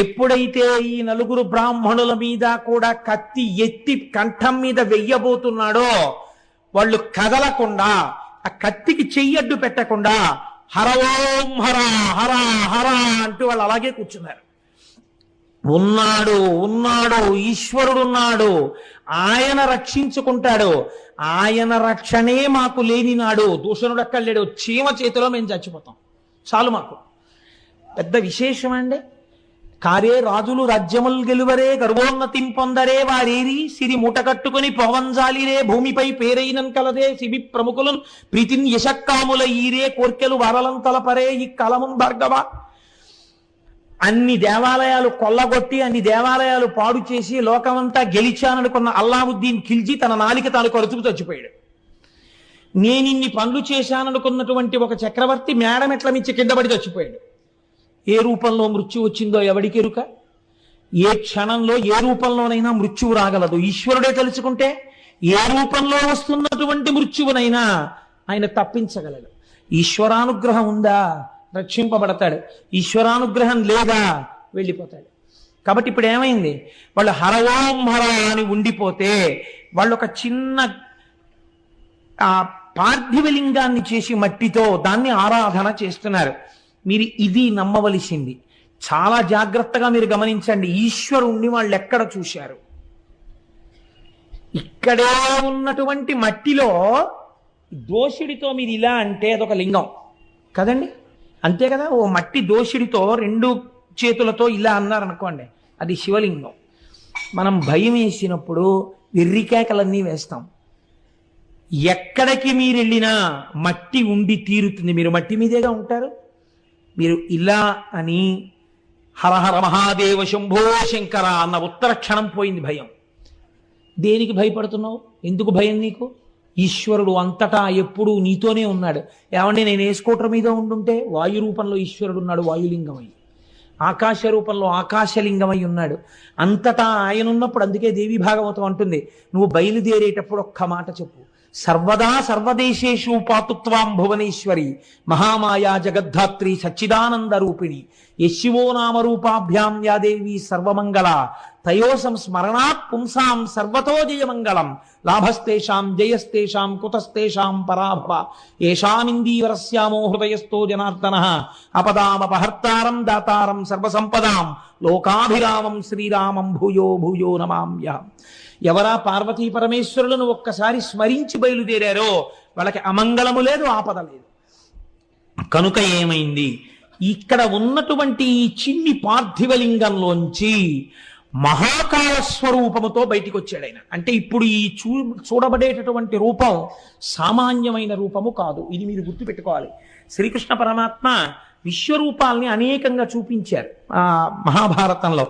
ఎప్పుడైతే ఈ 4 బ్రాహ్మణుల మీద కూడా కత్తి ఎత్తి కంఠం మీద వెయ్యబోతున్నాడో వాళ్ళు కదలకుండా, ఆ కత్తికి చెయ్యడ్డు పెట్టకుండా హర ఓం హర హర హర అంటూ వాళ్ళు అలాగే కూర్చున్నారు. ఉన్నాడు ఈశ్వరుడున్నాడు, ఆయన రక్షించుకుంటాడు, ఆయన రక్షణే మాకు లేని నాడు దూషణుడు అక్కడ లేడు, చీమ చేతిలో మేము చచ్చిపోతాం చాలు. మాకు పెద్ద విశేషం అండి. కారే రాజులు రాజ్యముల్ గెలువరే గర్వోన్నతిం పొందరే వారేరి సిరి మూటకట్టుకుని పవంజాలిరే భూమిపై పేరైనం కలదే శిబి ప్రముఖులను ప్రీతిన్ యశక్కాముల ఈరే కోర్కెలు వారలం తలపరే ఈ కలమున్ భార్గవ. అన్ని దేవాలయాలు కొల్లగొట్టి అన్ని దేవాలయాలు పాడు చేసి లోకమంతా గెలిచాననుకున్న అల్లావుద్దీన్ ఖిల్జీ తన నాలిక తాను కరుచుకు చచ్చిపోయాడు. నేనిన్ని పనులు చేశాననుకున్నటువంటి ఒక చక్రవర్తి మేడమెట్ల మించి కింద పడి చచ్చిపోయాడు. ఏ రూపంలో మృత్యు వచ్చిందో ఎవడికెరుక? ఏ క్షణంలో ఏ రూపంలోనైనా మృత్యువు రాగలదు. ఈశ్వరుడే తలుచుకుంటే ఏ రూపంలో వస్తున్నటువంటి మృత్యువునైనా ఆయన తప్పించగలడు. ఈశ్వరానుగ్రహం ఉందా రక్షింపబడతాడు, ఈశ్వరానుగ్రహం లేదా వెళ్ళిపోతాడు. కాబట్టి ఇప్పుడు ఏమైంది, వాళ్ళు హర ఓం హర అని ఉండిపోతే వాళ్ళు ఒక చిన్న పార్థివలింగాన్ని చేసి మట్టితో దాన్ని ఆరాధన చేస్తున్నారు. మీరు ఇది నమ్మవలసింది. చాలా జాగ్రత్తగా మీరు గమనించండి. ఈశ్వరుణ్ణి వాళ్ళు ఎక్కడ చూశారు? ఇక్కడే ఉన్నటువంటి మట్టిలో దోషుడితో మీరు ఇలా అంటే అదొక లింగం కదండి, అంతే కదా. ఓ మట్టి దోషుడితో 2 చేతులతో ఇలా అన్నారనుకోండి, అది శివలింగం. మనం భయం వేసినప్పుడు వెర్రికేకలన్నీ వేస్తాం. ఎక్కడికి మీరు వెళ్ళినా మట్టి ఉండి తీరుతుంది. మీరు మట్టి మీదేగా ఉంటారు. మీరు ఇలా అని హరహర మహాదేవ శంభో శంకర అన్న ఉత్తర క్షణం పోయింది భయం. దేనికి భయపడుతున్నావు? ఎందుకు భయం నీకు? ఈశ్వరుడు అంతటా ఎప్పుడూ నీతోనే ఉన్నాడు. ఏమంటే నేను ఏ స్కూటర్ మీద ఉండుంటే వాయు రూపంలో ఈశ్వరుడు ఉన్నాడు, వాయులింగమై. ఆకాశ రూపంలో ఆకాశలింగమై ఉన్నాడు. అంతటా ఆయన ఉన్నప్పుడు అందుకే దేవి భాగవతం అంటుంది, నువ్వు బయలుదేరేటప్పుడు ఒక్క మాట చెప్పు, సర్వదా సర్వదేశేషు పాతుత్వాం భువనేశ్వరి మహామాయా జగద్ధాత్రి సచ్చిదానంద రూపిణి యశివో నామరూపాభ్యాం యాదేవి సర్వమంగళ తయోసం స్మరణాత్ పుంసాం సర్వతో జయమంగళం లాభస్తేషాం జయస్తేషాం కుతస్తేషాం పరాభవ ఏషామిందీవరస్యామో హృదయస్థో జనార్దనః అపదామపహర్తారం దాతారం సర్వసంపదాం లోకాభిరామం శ్రీరామం భూయో భూయో నమామ్యహం. ఎవరా పార్వతీ పరమేశ్వరులను ఒక్కసారి స్మరించి బయలుదేరారో వాళ్ళకి అమంగళము లేదు, ఆపద లేదు. కనుక ఏమైంది, ఇక్కడ ఉన్నటువంటి ఈ చిన్ని పార్థివలింగంలోంచి మహాకాల స్వరూపముతో బయటికి వచ్చాడు ఆయన. అంటే ఇప్పుడు ఈ చూడబడేటటువంటి రూపం సామాన్యమైన రూపము కాదు. ఇది మీరు గుర్తుపెట్టుకోవాలి. శ్రీకృష్ణ పరమాత్మ విశ్వరూపాల్ని అనేకంగా చూపించారు. మహాభారతంలో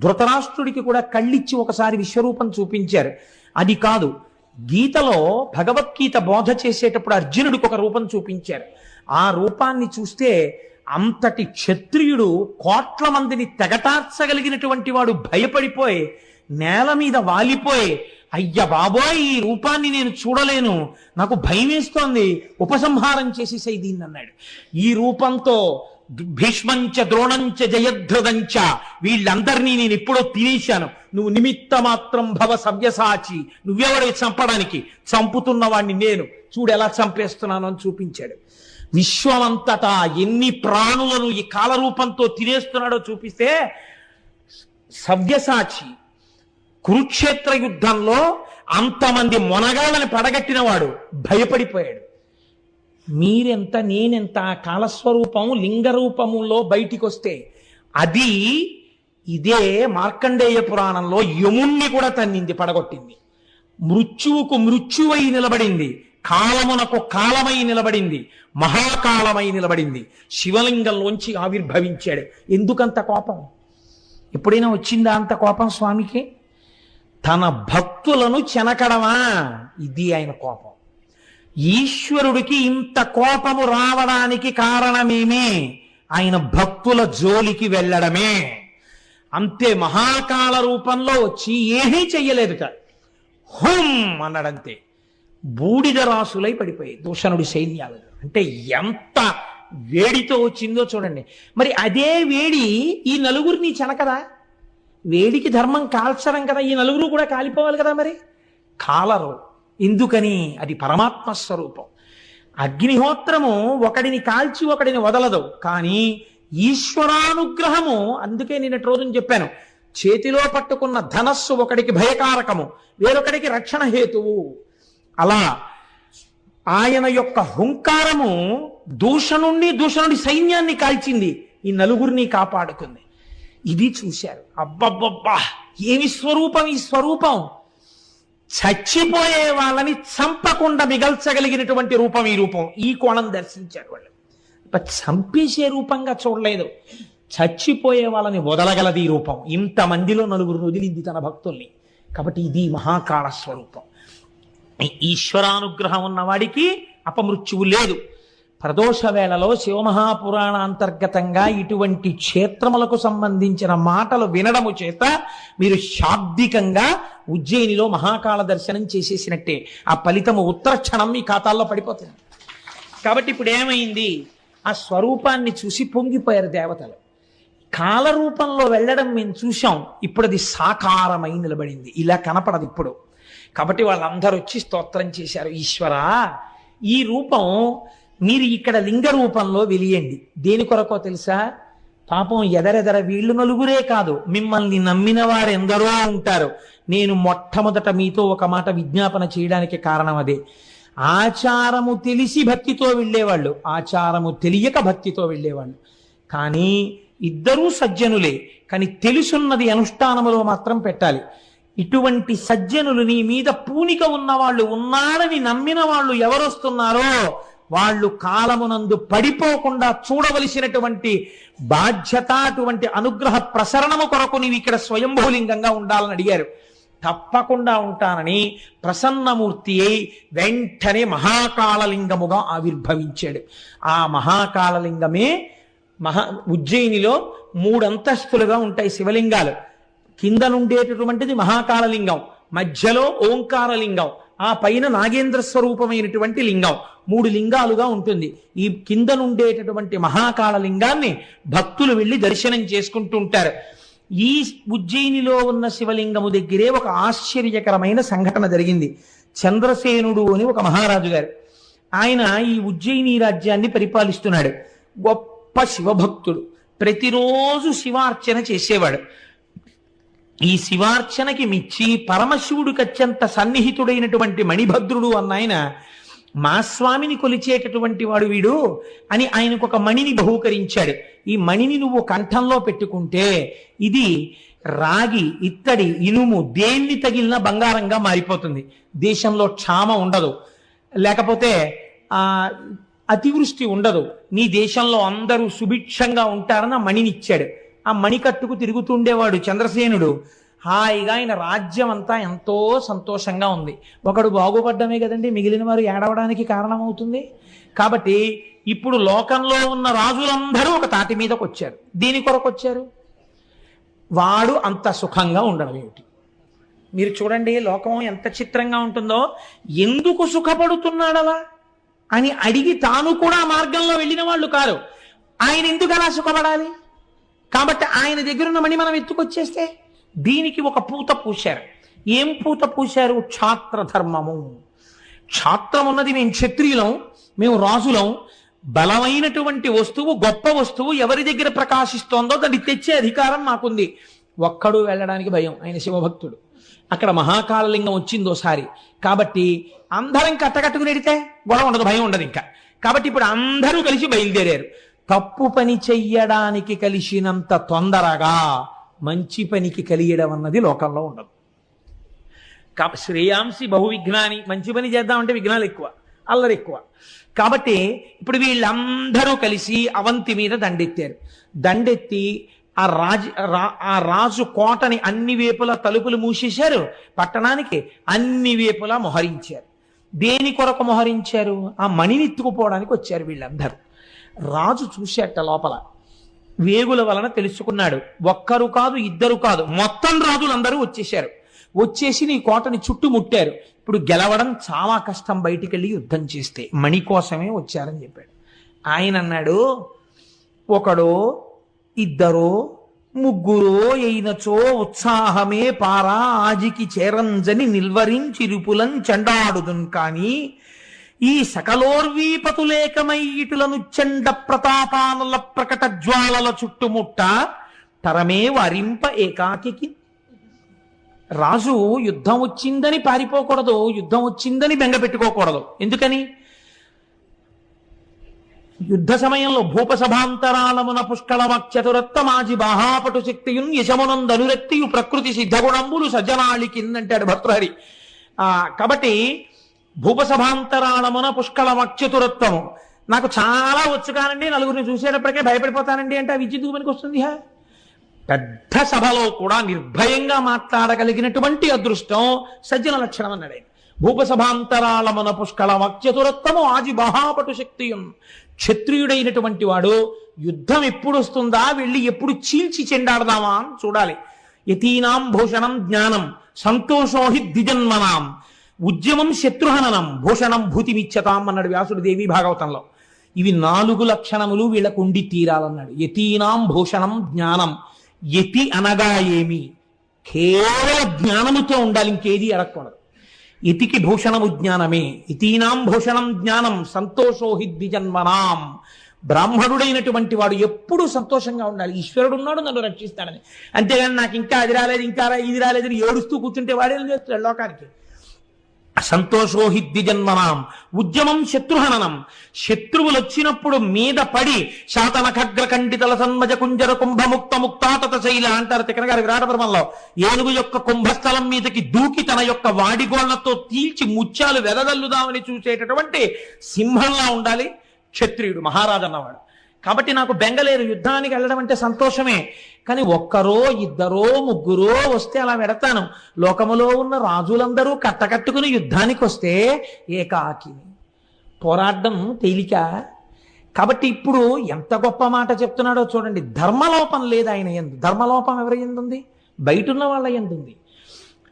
ధృతరాష్ట్రుడికి కూడా కళ్ళిచ్చి ఒకసారి విశ్వరూపం చూపించారు. అది కాదు, గీతలో భగవద్గీత బోధ చేసేటప్పుడు అర్జునుడికి ఒక రూపం చూపించారు. ఆ రూపాన్ని చూస్తే అంతటి క్షత్రియుడు కోట్ల మందిని తెగటార్చగలిగినటువంటి వాడు భయపడిపోయి నేల మీద వాలిపోయి, అయ్య బాబోయ్ ఈ రూపాన్ని నేను చూడలేను, నాకు భయం వేస్తోంది, ఉపసంహారం చేసేసాయి దీన్ని అన్నాడు. ఈ రూపంతో భీష్మంచ ద్రోణంచ జయద్రథంచ వీళ్ళందరినీ నేను ఎప్పుడో తినేశాను, నువ్వు నిమిత్త మాత్రం భవ సవ్యసాచి, నువ్వెవడే చంపడానికి, చంపుతున్న వాడిని నేను, చూడు ఎలా చంపేస్తున్నాను అని చూపించాడు. విశ్వమంతటా ఎన్ని ప్రాణులను ఈ కాలరూపంతో తినేస్తున్నాడో చూపిస్తే సవ్యసాచి కురుక్షేత్ర యుద్ధంలో అంతమంది మొనగాళ్ళని పడగట్టిన వాడు భయపడిపోయాడు. మీరెంత నేనెంత కాలస్వరూపము లింగరూపములో బయటికి వస్తే అది ఇదే మార్కండేయ పురాణంలో యముణ్ణి కూడా తన్నింది, పడగొట్టింది. మృత్యువుకు మృత్యువై నిలబడింది, కాలమునకు కాలమై నిలబడింది, మహాకాలమై నిలబడింది. శివలింగంలోంచి ఆవిర్భవించాడు. ఎందుకంత కోపం? ఎప్పుడైనా వచ్చిందా అంత కోపం స్వామికి? తన భక్తులను చెనకడమా, ఇది ఆయన కోపం. ఈశ్వరుడికి ఇంత కోపము రావడానికి కారణమేమి? ఆయన భక్తుల జోలికి వెళ్ళడమే. అంతే. మహాకాల రూపంలో వచ్చి ఏమీ చెయ్యలేదుట, హుం అన్నాడంతే. బూడిద రాసులై పడిపోయి దూషణుడి సైన్యాలు. అంటే ఎంత వేడితో వచ్చిందో చూడండి. మరి అదే వేడి ఈ నలుగురిని చెనకదా? వేడికి ధర్మం కాల్చడం కదా, ఈ నలుగురు కూడా కాలిపోవాలి కదా. మరి కాలరు. ఎందుకని? అది పరమాత్మ స్వరూపం. అగ్నిహోత్రము ఒకడిని కాల్చి ఒకడిని వదలదు, కానీ ఈశ్వరానుగ్రహము. అందుకే నిన్నటి రోజున చెప్పాను, చేతిలో పట్టుకున్న ధనస్సు ఒకడికి భయకారకము, వేరొకడికి రక్షణ హేతువు. అలా ఆయన యొక్క హుంకారము దూషణుడి సైన్యాన్ని కాల్చింది, ఈ నలుగురిని కాపాడుకుంది. ఇది చూశారు. అబ్బబ్బబ్బా ఏమి స్వరూపం ఈ స్వరూపం! చచ్చిపోయే వాళ్ళని చంపకుండా మిగల్చగలిగినటువంటి రూపం ఈ రూపం. ఈ కోణం దర్శించారు వాళ్ళు. చంపేసే రూపంగా చూడలేదు. చచ్చిపోయే వాళ్ళని వదలగలది ఈ రూపం. ఇంతమందిలో నలుగురు వదిలింది తన భక్తుల్ని. కాబట్టి ఇది మహాకాళ స్వరూపం. ఈశ్వరానుగ్రహం ఉన్నవాడికి అపమృత్యువు లేదు. ప్రదోష వేళలో శివమహాపురాణ అంతర్గతంగా ఇటువంటి క్షేత్రములకు సంబంధించిన మాటలు వినడము చేత మీరు శాబ్దికంగా ఉజ్జయినిలో మహాకాళ దర్శనం చేసేసినట్టే. ఆ ఫలితము ఉత్తర క్షణం మీ ఖాతాల్లో పడిపోతుంది. కాబట్టి ఇప్పుడు ఏమైంది? ఆ స్వరూపాన్ని చూసి పొంగిపోయారు దేవతలు. కాలరూపంలో వెళ్ళడం మేము చూశాం, ఇప్పుడు అది సాకారమై నిలబడింది, ఇలా కనపడదు ఇప్పుడు. కాబట్టి వాళ్ళందరూ వచ్చి స్తోత్రం చేశారు. ఈశ్వరా, ఈ రూపం మీరు ఇక్కడ లింగ రూపంలో వెలియండి. దేని కొరకో తెలుసా? పాపం ఎదరెదర వీళ్ళు నలుగురే కాదు, మిమ్మల్ని నమ్మిన వారు ఎందరో ఉంటారు. నేను మొట్టమొదట మీతో ఒక మాట విజ్ఞాపన చేయడానికి కారణం అదే. ఆచారము తెలిసి భక్తితో వెళ్ళేవాళ్ళు, ఆచారము తెలియక భక్తితో వెళ్ళేవాళ్ళు. కానీ ఇద్దరూ సజ్జనులే, కానీ తెలుసున్నది అనుష్ఠానములో మాత్రం పెట్టాలి. ఇటువంటి సజ్జనులు, నీ మీద పూనిక ఉన్నవాళ్ళు, ఉన్నారని నమ్మిన వాళ్ళు ఎవరొస్తున్నారో వాళ్ళు కాలమునందు పడిపోకుండా చూడవలసినటువంటి బాధ్యత, అటువంటి అనుగ్రహ ప్రసరణము కొరకు నీవు ఇక్కడ స్వయంభూలింగంగా ఉండాలని అడిగారు. తప్పకుండా ఉంటానని ప్రసన్నమూర్తి అయి వెంటనే మహాకాళలింగముగా ఆవిర్భవించాడు. ఆ మహాకాళలింగమే ఉజ్జయినిలో 3 అంతస్తులుగా ఉంటాయి శివలింగాలు. కింద నుండేటటువంటిది మహాకాళలింగం, మధ్యలో ఓంకారలింగం, ఆ పైన నాగేంద్ర స్వరూపమైనటువంటి లింగం. 3 లింగాలుగా ఉంటుంది. ఈ కింద నుండేటటువంటి మహాకాళలింగాన్ని భక్తులు వెళ్ళి దర్శనం చేసుకుంటూ ఉంటారు. ఈ ఉజ్జయినిలో ఉన్న శివలింగము దగ్గరే ఒక ఆశ్చర్యకరమైన సంఘటన జరిగింది. చంద్రసేనుడు అని ఒక మహారాజు గారు, ఆయన ఈ ఉజ్జయిని రాజ్యాన్ని పరిపాలిస్తున్నాడు. గొప్ప శివభక్తుడు, ప్రతిరోజు శివార్చన చేసేవాడు. ఈ శివార్చనకి మిచ్చి పరమశివుడికి అత్యంత సన్నిహితుడైనటువంటి మణిభద్రుడు అన్నాయన, మా స్వామిని కొలిచేటటువంటి వాడు వీడు అని ఆయనకు ఒక మణిని బహూకరించాడు. ఈ మణిని నువ్వు కంఠంలో పెట్టుకుంటే ఇది రాగి, ఇత్తడి, ఇనుము దేన్ని తగిలినా బంగారంగా మారిపోతుంది. దేశంలో క్షామ ఉండదు, లేకపోతే అతివృష్టి ఉండదు, నీ దేశంలో అందరూ సుభిక్షంగా ఉంటారని ఆ మణినిచ్చాడు. ఆ మణికట్టుకు తిరుగుతుండేవాడు చంద్రసేనుడు. హాయిగా ఆయన రాజ్యం అంతా ఎంతో సంతోషంగా ఉంది. ఒకడు బాగుపడ్డమే కదండి మిగిలిన వారు ఏడవడానికి కారణమవుతుంది. కాబట్టి ఇప్పుడు లోకంలో ఉన్న రాజులందరూ ఒక తాటి మీదకి వచ్చారు. దీని కొరకు వచ్చారు? వాడు అంత సుఖంగా ఉండడం ఏమిటి? మీరు చూడండి, లోకం ఎంత చిత్రంగా ఉంటుందో. ఎందుకు సుఖపడుతున్నాడలా అని అడిగి తాను కూడా మార్గంలో వెళ్ళిన వాళ్ళు కారు. ఆయన ఎందుకు అలా సుఖపడాలి? కాబట్టి ఆయన దగ్గర ఉన్న మణి మనం ఎత్తుకొచ్చేస్తే దీనికి ఒక పూత పూశారు. ఏం పూత పూశారు? క్షాత్ర ధర్మము. క్షాత్రం ఉన్నది, మేము క్షత్రియులం, మేము రాజులం. బలమైనటువంటి వస్తువు, గొప్ప వస్తువు ఎవరి దగ్గర ప్రకాశిస్తోందో దాన్ని తెచ్చే అధికారం మాకుంది. ఒక్కడు వెళ్ళడానికి భయం, ఆయన శివభక్తుడు. అక్కడ మహాకాళలింగం వచ్చిందోసారి, కాబట్టి అందరం కట్టకట్టుకుని ఎడితే గొడవ ఉండదు, భయం ఉండదు ఇంకా. కాబట్టి ఇప్పుడు అందరూ కలిసి బయలుదేరారు. తప్పు పని చెయ్యడానికి కలిసినంత తొందరగా మంచి పనికి కలియడం అన్నది లోకంలో ఉండదు. కాబట్టి శ్రేయాంసి బహువిఘ్నాని, మంచి పని చేద్దామంటే విఘ్నాలు ఎక్కువ, అల్లరి ఎక్కువ. కాబట్టి ఇప్పుడు వీళ్ళందరూ కలిసి అవంతి మీద దండెత్తారు. దండెత్తి ఆ రాజు కోటని అన్ని వేపులా తలుపులు మూసేశారు. పట్టణానికి అన్ని వేపులా మొహరించారు. దేని కొరకు మొహరించారు? ఆ మణిని ఎత్తుకుపోవడానికి వచ్చారు వీళ్ళందరూ. రాజు చూశాట లోపల, వేగుల వలన తెలుసుకున్నాడు. ఒక్కరు కాదు, ఇద్దరు కాదు, మొత్తం రాజులందరూ వచ్చేశారు. వచ్చేసి నీ కోటని చుట్టుముట్టారు. ఇప్పుడు గెలవడం చాలా కష్టం, బయటికి వెళ్ళి యుద్ధం చేస్తే. మణి కోసమే వచ్చారని చెప్పాడు. ఆయన అన్నాడు, ఒకడో ఇద్దరో ముగ్గురో అయినచో ఉత్సాహమే పారా ఆజికి చేరంజని నిల్వరించిరుపులం చెండాడుదున్. కానీ ఈ సకలోర్వీపతులేకమై ఇటులను చండ ప్రతాపానుల ప్రకట జ్వాలల చుట్టుముట్ట తరమే వరింప ఏకాకి. రాజు యుద్ధం వచ్చిందని పారిపోకూడదు, యుద్ధం వచ్చిందని బెంగ పెట్టుకోకూడదు. ఎందుకని? యుద్ధ సమయంలో భూపసభాంతరాళమున పుష్కళమక్షతురత్త మాజి బాహాపటు శక్తియున్ యశమునందనురక్తియు ప్రకృతి సిద్ధగుణంబులు సజ్జనాళికిందంటాడు భర్తృహరి. కాబట్టి భూపసభాంతరాళమున పుష్కళమక్షతురత్వము, నాకు చాలా వచ్చు కానండి, నలుగురిని చూసేటప్పటికే భయపడిపోతానండి అంటే ఆ విద్య ఎందుకు పనికి వస్తుంది? పెద్ద సభలో కూడా నిర్భయంగా మాట్లాడగలిగినటువంటి అదృష్టం సజ్జన లక్షణం అన్నాడు. భూపసభాంతరాళమున పుష్కళ వాక్యతురత్వము ఆజి మహాపటు శక్తియున్. క్షత్రియుడైనటువంటి వాడు యుద్ధం ఎప్పుడు వస్తుందా, వెళ్ళి ఎప్పుడు చీల్చి చెండాడదామా అని చూడాలి. యతీనాం భూషణం జ్ఞానం సంతోషోహి ద్విజన్మనాం ఉద్యమం శత్రుహననం భూషణం భూతిమిచ్చతాం అన్నాడు వ్యాసుడు దేవి భాగవతంలో. ఇవి 4 లక్షణములు వీళ్ళకు ఉండి తీరాలన్నాడు. యతీనాం భూషణం జ్ఞానం. యతి అనగా ఏమి? కేవల జ్ఞానముతో ఉండాలి, ఇంకేది అడగకూడదు. యతికి భూషణము జ్ఞానమే. యతీనాం భూషణం జ్ఞానం సంతోషోహి ద్విజన్మనాం. బ్రాహ్మణుడైనటువంటి వాడు ఎప్పుడూ సంతోషంగా ఉండాలి, ఈశ్వరుడు ఉన్నాడు నన్ను రక్షిస్తాడని. అంతేగాని నాకు ఇంకా అది రాలేదు, ఇంకా ఇది రాలేదు ఏడుస్తూ కూర్చుంటే వాడేం చేస్తాడు లోకానికి? సంతోషోహి ద్విజన్మనాం ఉద్యమం శత్రుహననం. శత్రువులు వచ్చినప్పుడు మీద పడి శాతన ఖగ్ర ఖండితల సన్మజ కుంజర కుంభముక్త ముక్తాతత శైల అంటారు తిక్కన గారి విరాటపర్వంలో. ఏనుగు యొక్క కుంభస్థలం మీదకి దూకి తన యొక్క వాడిగోళ్లతో తీల్చి ముత్యాలు వెదజల్లుదామని చూసేటటువంటి సింహంలా ఉండాలి క్షత్రియుడు, మహారాజు అన్నవాడు. కాబట్టి నాకు బెంగలేదు, యుద్ధానికి వెళ్ళడం అంటే సంతోషమే. కానీ ఒక్కరో ఇద్దరో ముగ్గురో వస్తే అలా వెడతాను. లోకములో ఉన్న రాజులందరూ కట్టకట్టుకుని యుద్ధానికి వస్తే ఏకాకిని పోరాడడం తేలిక. కాబట్టి ఇప్పుడు ఎంత గొప్ప మాట చెప్తున్నాడో చూడండి. ధర్మలోపం లేదు ఆయన యందు. ధర్మలోపం ఎవరి యందుంది? బయటున్న వాళ్ళ యందుంది.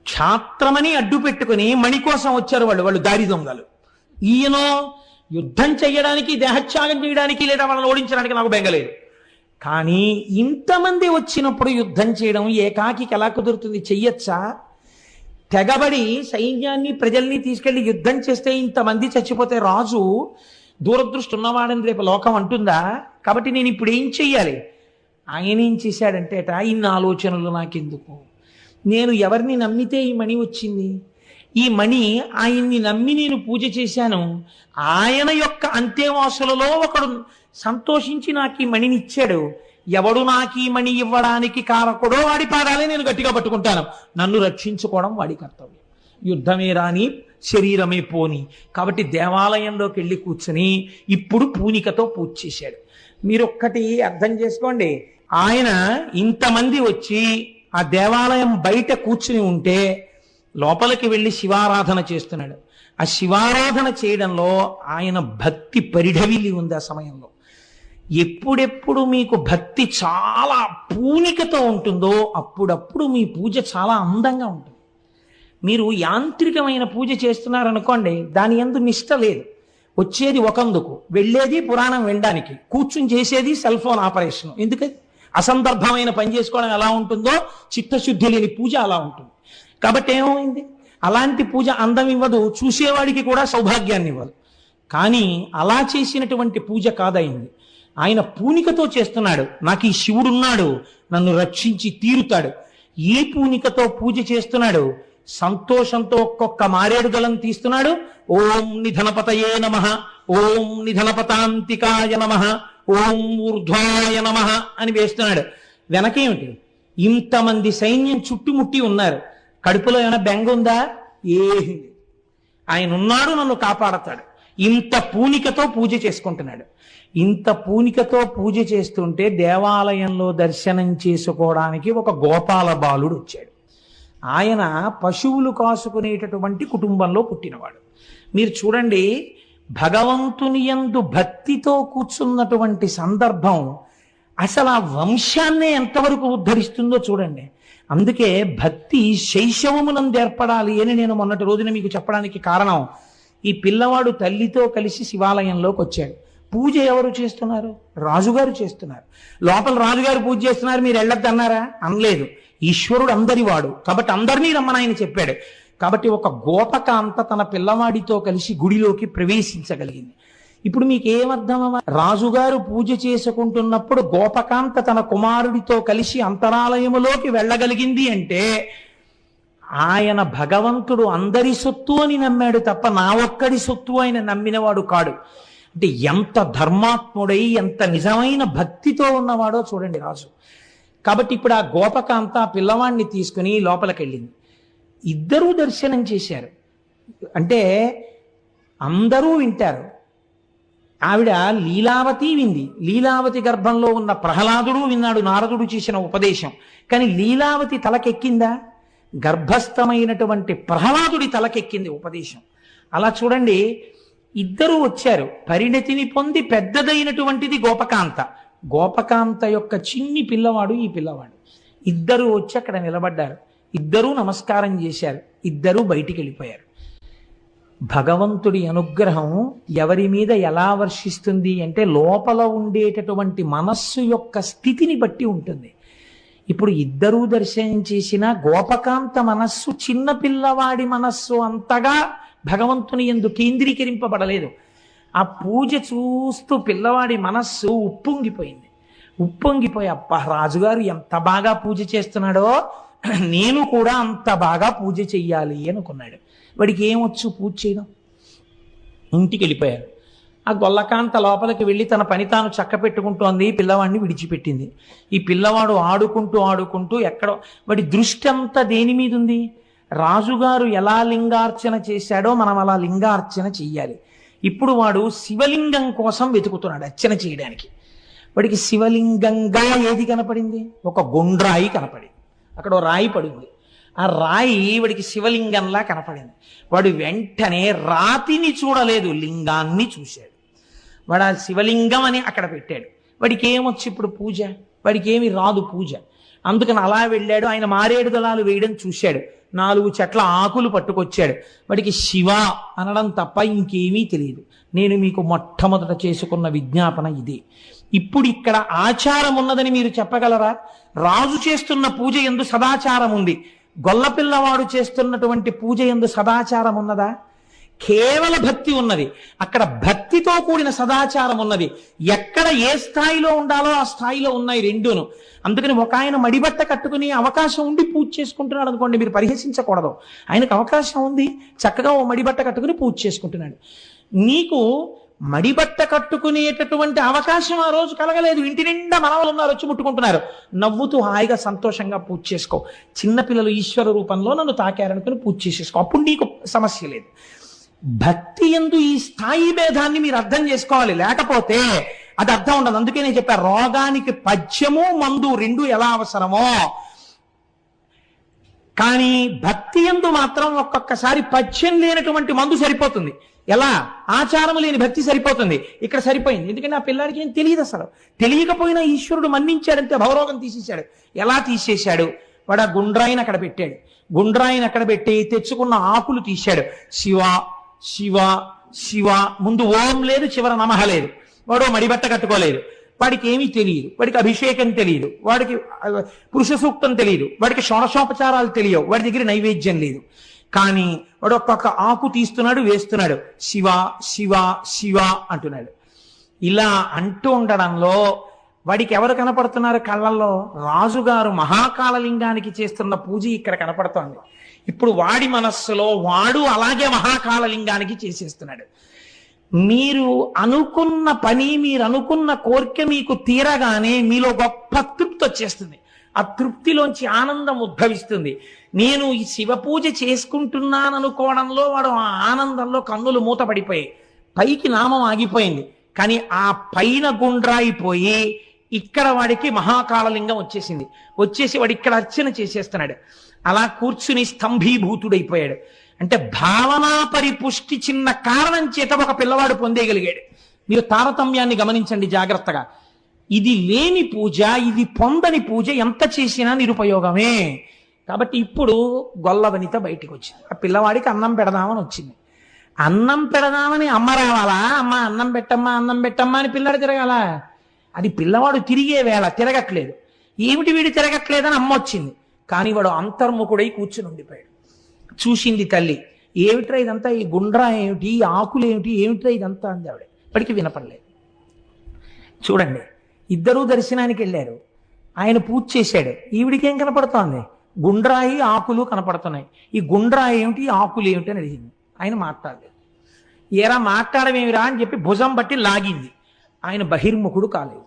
క్షాత్రమని అడ్డు పెట్టుకుని మణి కోసం వచ్చారు వాళ్ళు దారి దొంగలు. ఈయనో యుద్ధం చేయడానికి, దేహత్యాగం చేయడానికి, లేదా వాళ్ళని ఓడించడానికి నాకు బెంగలేదు. కానీ ఇంతమంది వచ్చినప్పుడు యుద్ధం చేయడం ఏకాకి ఎలా కుదురుతుంది? చెయ్యొచ్చా? తెగబడి సైన్యాన్ని ప్రజల్ని తీసుకెళ్లి యుద్ధం చేస్తే ఇంతమంది చచ్చిపోతే రాజు దూరదృష్టి ఉన్నవాడని రేపు లోకం అంటుందా? కాబట్టి నేను ఇప్పుడు ఏం చెయ్యాలి? ఆయన ఏం చేశాడంటే ఇన్ని ఆలోచనలు నాకెందుకు? నేను ఎవరిని నమ్మితే ఈ మణి వచ్చింది? ఈ మణి ఆయన్ని నమ్మి నేను పూజ చేశాను. ఆయన యొక్క అంత్యవాసులలో ఒకడు సంతోషించి నాకు ఈ మణిని ఇచ్చాడు. ఎవడు నాకు ఈ మణి ఇవ్వడానికి కారకుడో వాడి పాదాలే నేను గట్టిగా పట్టుకుంటాను. నన్ను రక్షించుకోవడం వాడి కర్తవ్యం. యుద్ధమే రాని శరీరమే పోని. కాబట్టి దేవాలయంలోకి వెళ్ళి కూర్చుని ఇప్పుడు పూనికతో పూజ చేశాడు. మీరు ఒక్కటి అర్థం చేసుకోండి. ఆయన ఇంతమంది వచ్చి ఆ దేవాలయం బయట కూర్చుని ఉంటే లోపలికి వెళ్ళి శివారాధన చేస్తున్నాడు. ఆ శివారాధన చేయడంలో ఆయన భక్తి పరిఢవిల్లి ఉంది. ఆ సమయంలో ఎప్పుడెప్పుడు మీకు భక్తి చాలా పూనికతో ఉంటుందో అప్పుడప్పుడు మీ పూజ చాలా అందంగా ఉంటుంది. మీరు యాంత్రికమైన పూజ చేస్తున్నారనుకోండి, దాని యందు నిష్ట లేదు. వచ్చేది ఒకందుకు, వెళ్ళేది పురాణం వినడానికి, కూర్చుని చేసేది సెల్ ఫోన్ ఆపరేషన్. ఎందుకని? అసందర్భమైన పని చేసుకోవడం ఎలా ఉంటుందో చిత్తశుద్ధి లేని పూజ అలా ఉంటుంది. కాబట్టి ఏమైంది? అలాంటి పూజ అందం ఇవ్వదు, చూసేవాడికి కూడా సౌభాగ్యాన్ని ఇవ్వదు. కానీ అలా చేసినటువంటి పూజ కాదయింది. ఆయన పూనికతో చేస్తున్నాడు. నాకు ఈ శివుడున్నాడు, నన్ను రక్షించి తీరుతాడు. ఏ పూనికతో పూజ చేస్తున్నాడు? సంతోషంతో ఒక్కొక్క మారేడు దళం తీస్తున్నాడు. ఓం నిధనపతయే నమః, ఓం నిధనపతాంతికాయ నమః, ఓం ఊర్ధ్వాయ నమః అని వేస్తున్నాడు. వెనకేమిటి? ఇంతమంది సైన్యం చుట్టుముట్టి ఉన్నారు. కడుపులో ఏమైనా బెంగ ఉందా? ఏమీ. ఆయన ఉన్నాడు, నన్ను కాపాడతాడు. ఇంత పూనికతో పూజ చేసుకుంటున్నాడు. ఇంత పూనికతో పూజ చేస్తుంటే దేవాలయంలో దర్శనం చేసుకోవడానికి ఒక గోపాల బాలుడు వచ్చాడు. ఆయన పశువులు కాసుకునేటటువంటి కుటుంబంలో పుట్టినవాడు. మీరు చూడండి, భగవంతుని యందు భక్తితో కూర్చున్నటువంటి సందర్భం అసలు ఆ వంశాన్నే ఎంతవరకు ఉద్ధరిస్తుందో చూడండి. అందుకే భక్తి శైశవమునందు ఏర్పడాలి అని నేను మొన్నటి రోజున మీకు చెప్పడానికి కారణం, ఈ పిల్లవాడు తల్లితో కలిసి శివాలయంలోకి వచ్చాడు. పూజ ఎవరు చేస్తున్నారు? రాజుగారు చేస్తున్నారు. లోపల రాజుగారు పూజ చేస్తున్నారు, మీరు వెళ్ళొద్దు అన్నారా? అనలేదు. ఈశ్వరుడు అందరివాడు కాబట్టి అందరినీ రమ్మని ఆయన చెప్పాడు. కాబట్టి ఒక గోపకాంత తన పిల్లవాడితో కలిసి గుడిలోకి ప్రవేశించగలిగింది. ఇప్పుడు మీకు ఏమర్థం? రాజుగారు పూజ చేసుకుంటున్నప్పుడు గోపకాంత తన కుమారుడితో కలిసి అంతరాలయములోకి వెళ్ళగలిగింది అంటే ఆయన భగవంతుడు అందరి సొత్తు అని నమ్మాడు తప్ప నా ఒక్కడి సొత్తు ఆయన నమ్మినవాడు కాడు. అంటే ఎంత ధర్మాత్ముడై ఎంత నిజమైన భక్తితో ఉన్నవాడో చూడండి రాజు. కాబట్టి ఇప్పుడు ఆ గోపకాంత ఆ పిల్లవాడిని తీసుకుని లోపలికి వెళ్ళింది. ఇద్దరూ దర్శనం చేశారు. అంటే అందరూ వింటారు. ఆవిడ లీలావతి వింది. లీలావతి గర్భంలో ఉన్న ప్రహ్లాదుడు విన్నాడు నారదుడు చేసిన ఉపదేశం. కానీ లీలావతి తలకెక్కిందా? గర్భస్థమైనటువంటి ప్రహ్లాదుడి తలకెక్కింది ఉపదేశం. అలా చూడండి, ఇద్దరూ వచ్చారు. పరిణతిని పొంది పెద్దదైనటువంటిది గోపకాంత. గోపకాంత యొక్క చిన్ని పిల్లవాడు ఈ పిల్లవాడు. ఇద్దరూ వచ్చి అక్కడ నిలబడ్డారు. ఇద్దరూ నమస్కారం చేశారు. ఇద్దరూ బయటికి వెళ్ళిపోయారు. భగవంతుడి అనుగ్రహం ఎవరి మీద ఎలా వర్షిస్తుంది అంటే లోపల ఉండేటటువంటి మనస్సు యొక్క స్థితిని బట్టి ఉంటుంది. ఇప్పుడు ఇద్దరూ దర్శనం చేసిన గోపకాంత మనస్సు చిన్న పిల్లవాడి మనస్సు అంతగా భగవంతుని యందు కేంద్రీకరింపబడలేదు. ఆ పూజ చూస్తూ పిల్లవాడి మనస్సు ఉప్పొంగిపోయింది. ఉప్పొంగిపోయి అబ్బా రాజుగారు ఎంత బాగా పూజ చేస్తున్నాడో నేను కూడా అంత బాగా పూజ చెయ్యాలి అనుకున్నాడు. వాడికి ఏమొచ్చు పూజ చేయడం. ఇంటికి వెళ్ళిపోయారు. ఆ గొల్లకాంత లోపలికి వెళ్ళి తన పని తాను చక్క పెట్టుకుంటోంది. పిల్లవాడిని విడిచిపెట్టింది. ఈ పిల్లవాడు ఆడుకుంటూ ఆడుకుంటూ ఎక్కడో వాడి దృష్టి అంతా దేని మీద ఉంది? రాజుగారు ఎలా లింగార్చన చేశాడో మనం అలా లింగార్చన చెయ్యాలి. ఇప్పుడు వాడు శివలింగం కోసం వెతుకుతున్నాడు అర్చన చేయడానికి. వాడికి శివలింగంగా ఏది కనపడింది? ఒక గుండ్రాయి కనపడింది. అక్కడ ఓ రాయి పడింది. ఆ రాయి వాడికి శివలింగంలా కనపడింది. వాడు వెంటనే రాతిని చూడలేదు, లింగాన్ని చూశాడు. వాడు ఆ శివలింగం అని అక్కడ పెట్టాడు. వాడికి ఏమొచ్చి ఇప్పుడు పూజ? వాడికి ఏమి రాదు పూజ. అందుకని అలా వెళ్ళాడు. ఆయన మారేడు దళాలు వేయడం చూశాడు. 4 చెట్ల ఆకులు పట్టుకొచ్చాడు. వాడికి శివ అనడం తప్ప ఇంకేమీ తెలియదు. నేను మీకు మొట్టమొదట చేసుకున్న విజ్ఞాపన ఇదే. ఇప్పుడు ఇక్కడ ఆచారం ఉన్నదని మీరు చెప్పగలరా? రాజు చేస్తున్న పూజ యందు సదాచారం ఉంది. గొల్లపిల్లవాడు చేస్తున్నటువంటి పూజ యందు సదాచారం ఉన్నదా? కేవల భక్తి ఉన్నది. అక్కడ భక్తితో కూడిన సదాచారం ఉన్నది. ఎక్కడ ఏ స్థాయిలో ఉండాలో ఆ స్థాయిలో ఉన్నాయి రెండూను. అందుకని ఒక ఆయన మడిబట్ట కట్టుకుని అవకాశం ఉండి పూజ చేసుకుంటున్నాడు అనుకోండి, మీరు పరిహసించకూడదు. ఆయనకు అవకాశం ఉంది, చక్కగా ఓ మడిబట్ట కట్టుకుని పూజ చేసుకుంటున్నాడు. నీకు మడిబట్ట కట్టుకునేటటువంటి అవకాశం ఆ రోజు కలగలేదు. ఇంటి నిండా మనవలు ఉన్నారు, వచ్చి ముట్టుకుంటున్నారు. నవ్వుతూ హాయిగా సంతోషంగా పూజ చేసుకో. చిన్నపిల్లలు ఈశ్వర రూపంలో నన్ను తాకారనుకుని పూజ చేసేసుకో. అప్పుడు నీకు సమస్య లేదు. భక్తి యందు ఈ స్థాయి భేదాన్ని మీరు అర్థం చేసుకోవాలి. లేకపోతే అది అర్థం ఉండదు. అందుకే నేను చెప్పాను, రోగానికి పద్యము మందు రెండు ఎలా అవసరమో కానీ భక్తి యందు మాత్రం ఒక్కొక్కసారి పద్యం లేనటువంటి మందు సరిపోతుంది. ఎలా? ఆచారం లేని భక్తి సరిపోతుంది. ఇక్కడ సరిపోయింది. ఎందుకంటే ఆ పిల్లాడికి ఏం తెలియదు. అసలు తెలియకపోయినా ఈశ్వరుడు మన్నించాడంటే భవరోగం తీసేశాడు. ఎలా తీసేశాడు? వాడు ఆ గుండ్రాయిని అక్కడ పెట్టాడు. గుండ్రాయిని అక్కడ పెట్టి తెచ్చుకున్న ఆకులు తీశాడు. శివ శివ శివ, ముందు ఓం లేదు, చివర నమః లేదు. వాడు మడిబట్ట కట్టుకోలేదు. వాడికి ఏమీ తెలియదు. వాడికి అభిషేకం తెలియదు. వాడికి పురుష సూక్తం తెలియదు. వాడికి షోడశోపచారాలు తెలియవు. వాడి దగ్గర నైవేద్యం లేదు. కానీ వాడు ఒక్కొక్క ఆకు తీస్తున్నాడు, వేస్తున్నాడు. శివ శివ శివ అంటున్నాడు. ఇలా అంటూ ఉండడంలో వాడికి ఎవరు కనపడుతున్నారు కళ్ళల్లో? రాజుగారు మహాకాళలింగానికి చేస్తున్న పూజ ఇక్కడ కనపడుతోంది. ఇప్పుడు వాడి మనస్సులో వాడు అలాగే మహాకాళలింగానికి చేసేస్తున్నాడు. మీరు అనుకున్న పని, మీరు అనుకున్న కోరిక మీకు తీరగానే మీలో గొప్ప తృప్తి వచ్చేస్తుంది. ఆ తృప్తిలోంచి ఆనందం ఉద్భవిస్తుంది. నేను ఈ శివ పూజ చేసుకుంటున్నాను అనుకోవడంలో వాడు ఆ ఆనందంలో కన్నులు మూతపడిపోయాయి. పైకి నామం ఆగిపోయింది. కానీ ఆ పైన గుండ్రాయిపోయి ఇక్కడ వాడికి మహాకాళలింగం వచ్చేసింది. వచ్చేసి వాడు ఇక్కడ అర్చన చేసేస్తున్నాడు. అలా కూర్చుని స్తంభీభూతుడైపోయాడు. అంటే భావనా పరిపుష్టి చిన్న కారణం చేత ఒక పిల్లవాడు పొందేయగలిగాడు. మీరు తారతమ్యాన్ని గమనించండి జాగ్రత్తగా. ఇది లేని పూజ, ఇది పొందని పూజ ఎంత చేసినా నిరుపయోగమే. కాబట్టి ఇప్పుడు గొల్ల వనిత బయటికి వచ్చింది. ఆ పిల్లవాడికి అన్నం పెడదామని వచ్చింది. అన్నం పెడదామని అమ్మ రావాలా? అమ్మ అన్నం పెట్టమ్మా, అన్నం పెట్టమ్మా అని పిల్లాడు తిరగాల? అది పిల్లవాడు తిరిగే వేళ తిరగట్లేదు. ఏమిటి వీడు తిరగట్లేదని అమ్మ వచ్చింది. కానీ వాడు అంతర్ముఖుడై కూర్చుని ఉండిపోయాడు. చూసింది తల్లి. ఏమిట్రా ఇదంతా? ఈ గుండ్రా ఏమిటి, ఈ ఆకులు ఏమిటి, ఏమిట్రా ఇదంతా అంది ఆవిడ. ఇప్పటికీ వినపడలేదు. చూడండి, ఇద్దరూ దర్శనానికి వెళ్ళారు. ఆయన పూజ చేశాడు. ఈవిడికి ఏం కనపడుతోంది? గుండ్రాయి ఆకులు కనపడుతున్నాయి. ఈ గుండ్రాయి ఏమిటి, ఆకులు ఏమిటి అని అడిగింది. ఆయన మాట్లాడలేదు. ఏరా మాట్లాడమేమిరా అని చెప్పి భుజం బట్టి లాగింది. ఆయన బహిర్ముఖుడు కాలేదు.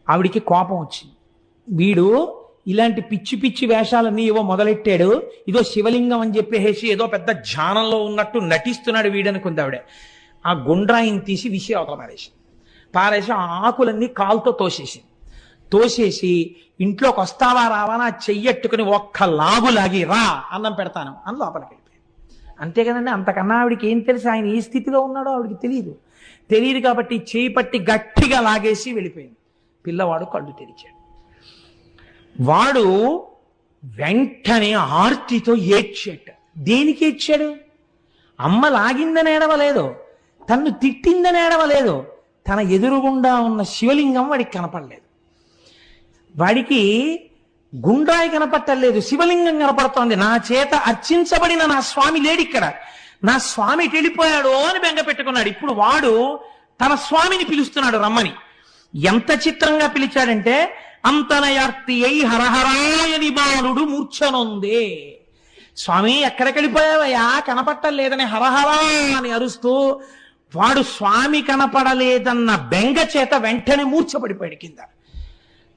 ఆవిడికి కోపం వచ్చింది. వీడు ఇలాంటి పిచ్చి పిచ్చి వేషాలన్నీ ఏవో మొదలెట్టాడు. ఇదో శివలింగం అని చెప్పేసి ఏదో పెద్ద ధ్యానంలో ఉన్నట్టు నటిస్తున్నాడు వీడనుకుంది ఆవిడ. ఆ గుండ్రాయిని తీసి విసి అవతల పారేసి ఆ ఆకులన్నీ కాలుతో తోసేసి ఇంట్లోకి వస్తావా రావా నా చెయ్యట్టుకుని ఒక్క లాగి రా అన్నం పెడతాను అని లోపలికి వెళ్ళిపోయాను. అంతే కదండి, అంతకన్నా ఆవిడికి ఏం తెలుసు ఆయన ఏ స్థితిలో ఉన్నాడో ఆవిడికి తెలియదు కాబట్టి చేయి పట్టి గట్టిగా లాగేసి వెళ్ళిపోయింది. పిల్లవాడు కళ్ళు తెరిచాడు. వాడు వెంటనే ఆర్తితో ఏడ్చాడు. దేనికి ఏడ్చాడు? అమ్మ లాగిందని ఏడవలేదు, తన్ను తిట్టిందని ఏడవలేదు, తన ఎదురుగుండా ఉన్న శివలింగం వాడికి కనపడలేదు. వాడికి గుండ్రాయి కనపట్టలేదు, శివలింగం కనపడుతోంది. నా చేత అర్చించబడిన నా స్వామి లేడిక్కడ, నా స్వామి వెళ్ళిపోయాడు అని బెంగ పెట్టుకున్నాడు. ఇప్పుడు వాడు తన స్వామిని పిలుస్తున్నాడు రమ్మని. ఎంత చిత్రంగా పిలిచాడంటే అంతనయార్తి అయి హరహరాయని బాలుడు మూర్ఛనుందే. స్వామి ఎక్కడికి వెళ్ళిపోయావయ్యా, కనపట్టలేదని హరహరా అని అరుస్తూ వాడు స్వామి కనపడలేదన్న బెంగ చేత వెంటనే మూర్ఛపడిపోయాడు కింద.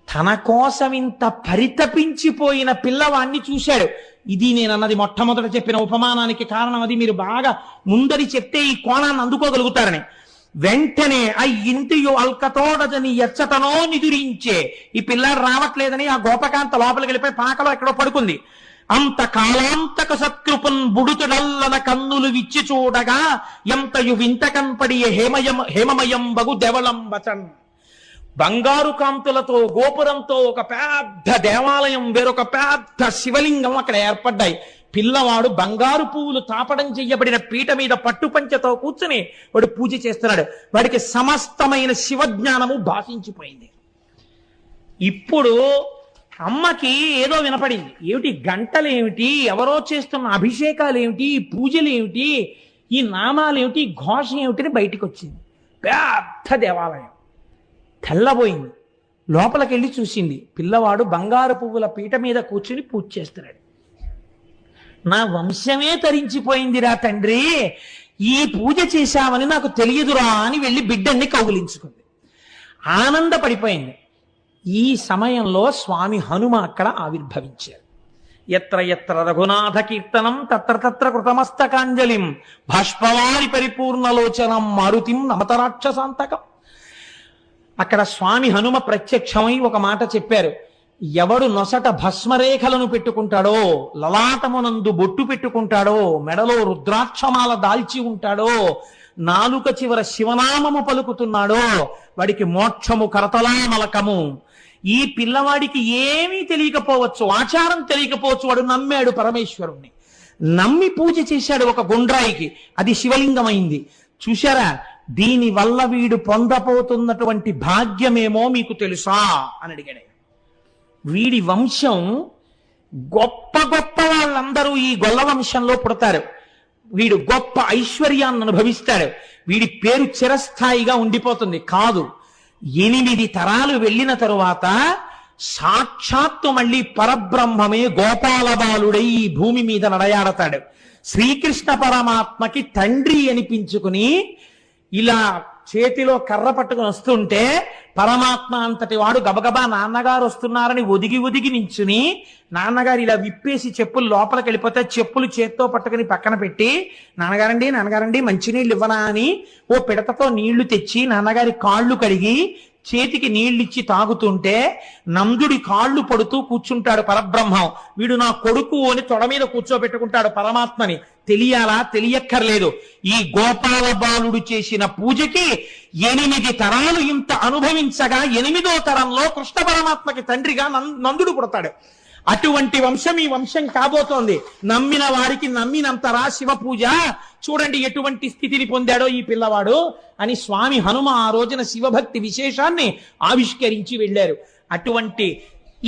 తన కోసం ఇంత పరితపించిపోయిన పిల్లవాణ్ణి చూశాడు. ఇది నేను అన్నది మొట్టమొదట చెప్పిన ఉపమానానికి కారణం. అది మీరు బాగా ముందరి చెప్తే ఈ కోణాన్ని అందుకోగలుగుతారని. వెంటనే ఆ ఇంటియు అల్కతోడదని ఎచ్చటనో నిదురించే, ఈ పిల్లాడు రావట్లేదని ఆ గోపకాంత లోపలికి వెళ్ళిపోయి పాకలో ఎక్కడో పడుకుంది. అంత కాలాంతక సత్కృపన్ బుడుతుడల్లన కన్నులు విచ్చి చూడగా ఎంతయు వింత కన్పడియ హేమమయం బగు దేవళం వచన్. బంగారు కాంతులతో గోపురంతో ఒక పెద్ద దేవాలయం, వేరొక పెద్ద శివలింగం అక్కడ ఏర్పడ్డాయి. పిల్లవాడు బంగారు పువ్వులు తాపడం చెయ్యబడిన పీట మీద పట్టుపంచతో కూర్చుని వాడు పూజ చేస్తున్నాడు. వాడికి సమస్తమైన శివజ్ఞానము భాషించిపోయింది. ఇప్పుడు అమ్మకి ఏదో వినపడింది. ఏమిటి గంటలేమిటి, ఎవరో చేస్తున్న అభిషేకాలు ఏమిటి, పూజలు ఏమిటి, ఈ నామాలు ఏమిటి, ఘోష ఏమిటి బయటికి వచ్చింది. పెద్ద దేవాలయం తెల్లబోయింది. లోపలికి వెళ్ళి చూసింది. పిల్లవాడు బంగారు పువ్వుల పీట మీద కూర్చుని పూజ చేస్తున్నాడు. నా వంశమే తరించిపోయిందిరా తండ్రి, ఈ పూజ చేశామని నాకు తెలియదురా అని వెళ్ళి బిడ్డన్ని కౌగిలించుకుంది. ఆనందపడిపోయింది. ఈ సమయంలో స్వామి హనుమ అక్కడ ఆవిర్భవించారు. ఎత్ర ఎత్ర రఘునాథ కీర్తనం తత్ర తత్ర కృతమస్తకాంజలిం బాష్పవారి పరిపూర్ణలోచనం మారుతిం నమతరాక్షసాంతకం. అక్కడ స్వామి హనుమ ప్రత్యక్షమై ఒక మాట చెప్పారు. ఎవడు నొసట భస్మరేఖలను పెట్టుకుంటాడో, లలాటమునందు బొట్టు పెట్టుకుంటాడో, మెడలో రుద్రాక్షమాల దాల్చి ఉంటాడో, నాలుక చివర శివనామము పలుకుతున్నాడో వాడికి మోక్షము కరతలామలకము. ఈ పిల్లవాడికి ఏమీ తెలియకపోవచ్చు, ఆచారం తెలియకపోవచ్చు, వాడు నమ్మాడు పరమేశ్వరుణ్ణి. నమ్మి పూజ చేశాడు ఒక గుండ్రాయికి, అది శివలింగమైంది. చూశారా, దీని వల్ల వీడు పొందపోతున్నటువంటి భాగ్యమేమో మీకు తెలుసా అని అడిగాడు. వీడి వంశం గొప్ప గొప్ప వాళ్ళందరూ ఈ గొల్ల వంశంలో పుడతారు. వీడు గొప్ప ఐశ్వర్యాన్ని అనుభవిస్తాడు. వీడి పేరు చిరస్థాయిగా ఉండిపోతుంది. కాదు, 8 తరాలు వెళ్ళిన తరువాత సాక్షాత్తు మళ్ళీ పరబ్రహ్మమే గోపాల బాలుడై ఈ భూమి మీద నడయాడతాడు. శ్రీకృష్ణ పరమాత్మకి తండ్రి అనిపించుకుని ఇలా చేతిలో కర్ర పట్టుకుని వస్తుంటే పరమాత్మ అంతటి వాడు గబగబా నాన్నగారు వస్తున్నారని ఒదిగి నించుని, నాన్నగారు ఇలా విప్పేసి చెప్పులు లోపలికి వెళ్ళిపోతే చెప్పులు చేత్తో పట్టుకుని పక్కన పెట్టి, నాన్నగారండి మంచినీళ్ళు ఇవ్వనా అని ఓ పిడతతో నీళ్లు తెచ్చి నాన్నగారి కాళ్ళు కడిగి చేతికి నీళ్ళిచ్చి తాగుతుంటే నందుడి కాళ్ళు పడుతూ కూర్చుంటాడు పరబ్రహ్మం. వీడు నా కొడుకు అని తొడ మీద కూర్చోబెట్టుకుంటాడు పరమాత్మని. తెలియాలా? తెలియక్కర్లేదు. ఈ గోపాల బాలుడు చేసిన పూజకి 8 తరాలు ఇంత అనుభవించగా 8వ తరంలో కృష్ణ పరమాత్మకి తండ్రిగా నందుడు పుడతాడు. అటువంటి వంశం ఈ వంశం కాబోతోంది. నమ్మిన వారికి నమ్మినంతరా శివ పూజ. చూడండి ఎటువంటి స్థితిని పొందాడో ఈ పిల్లవాడు అని స్వామి హనుమ ఆ రోజున శివభక్తి విశేషాన్ని ఆవిష్కరించి వెళ్ళారు. అటువంటి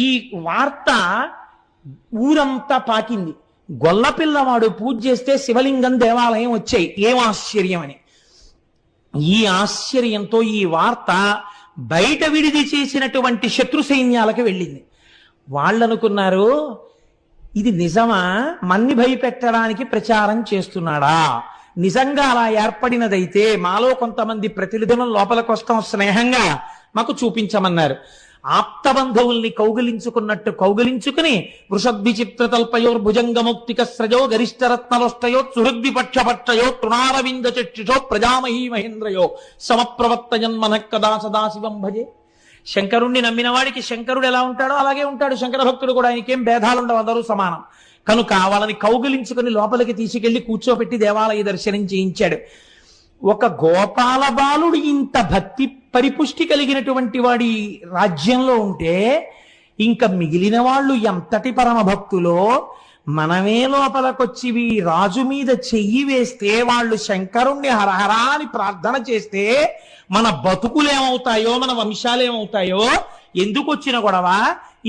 ఈ వార్త ఊరంతా పాకింది. గొల్ల పిల్లవాడు పూజ చేస్తే శివలింగం దేవాలయం వచ్చాయి. ఏం ఆశ్చర్యం అని. ఈ ఆశ్చర్యంతో ఈ వార్త బయట విడిది చేసినటువంటి శత్రు సైన్యాలకు వెళ్ళింది. వాళ్ళనుకున్నారు, ఇది నిజమా, మన్ని భయపెట్టడానికి ప్రచారం చేస్తున్నాడా? నిజంగా అలా ఏర్పడినదైతే మాలో కొంతమంది ప్రతినిధులను లోపలికి వస్తాం స్నేహంగా, మాకు చూపించమన్నారు. ఆప్తబంధువుల్ని కౌగిలించుకున్నట్టు కౌగిలించుకుని వృషద్విచిత్ర తల్పయోర్ భుజంగముక్తిక స్రజో గరిష్టరత్నలోష్టయో సుహృద్విపక్షపక్షయో తృణారవింద చక్షుషో ప్రజామహీ మహేంద్రయో సమప్రవర్తయన్మన కదా సదాశివం భజే. శంకరుణ్ణి నమ్మిన వాడికి శంకరుడు ఎలా ఉంటాడో అలాగే ఉంటాడు శంకర భక్తుడు కూడా. ఆయనకేం భేదాలుండవు, అందరూ సమానం. కనుక వాళ్ళని కౌగిలించుకుని లోపలికి తీసుకెళ్లి కూర్చోబెట్టి దేవాలయ దర్శనం చేయించాడు. ఒక గోపాల బాలుడు ఇంత భక్తి పరిపుష్టి కలిగినటువంటి వాడి రాజ్యంలో ఉంటే ఇంకా మిగిలిన వాళ్ళు ఎంతటి పరమ భక్తులో, మనమే లోపలకొచ్చి రాజు మీద చెయ్యి వేస్తే వాళ్ళు శంకరుణ్ణి హరహరా అని ప్రార్థన చేస్తే మన బతుకులేమవుతాయో, మన వంశాలేమవుతాయో. ఎందుకు వచ్చిన గొడవ?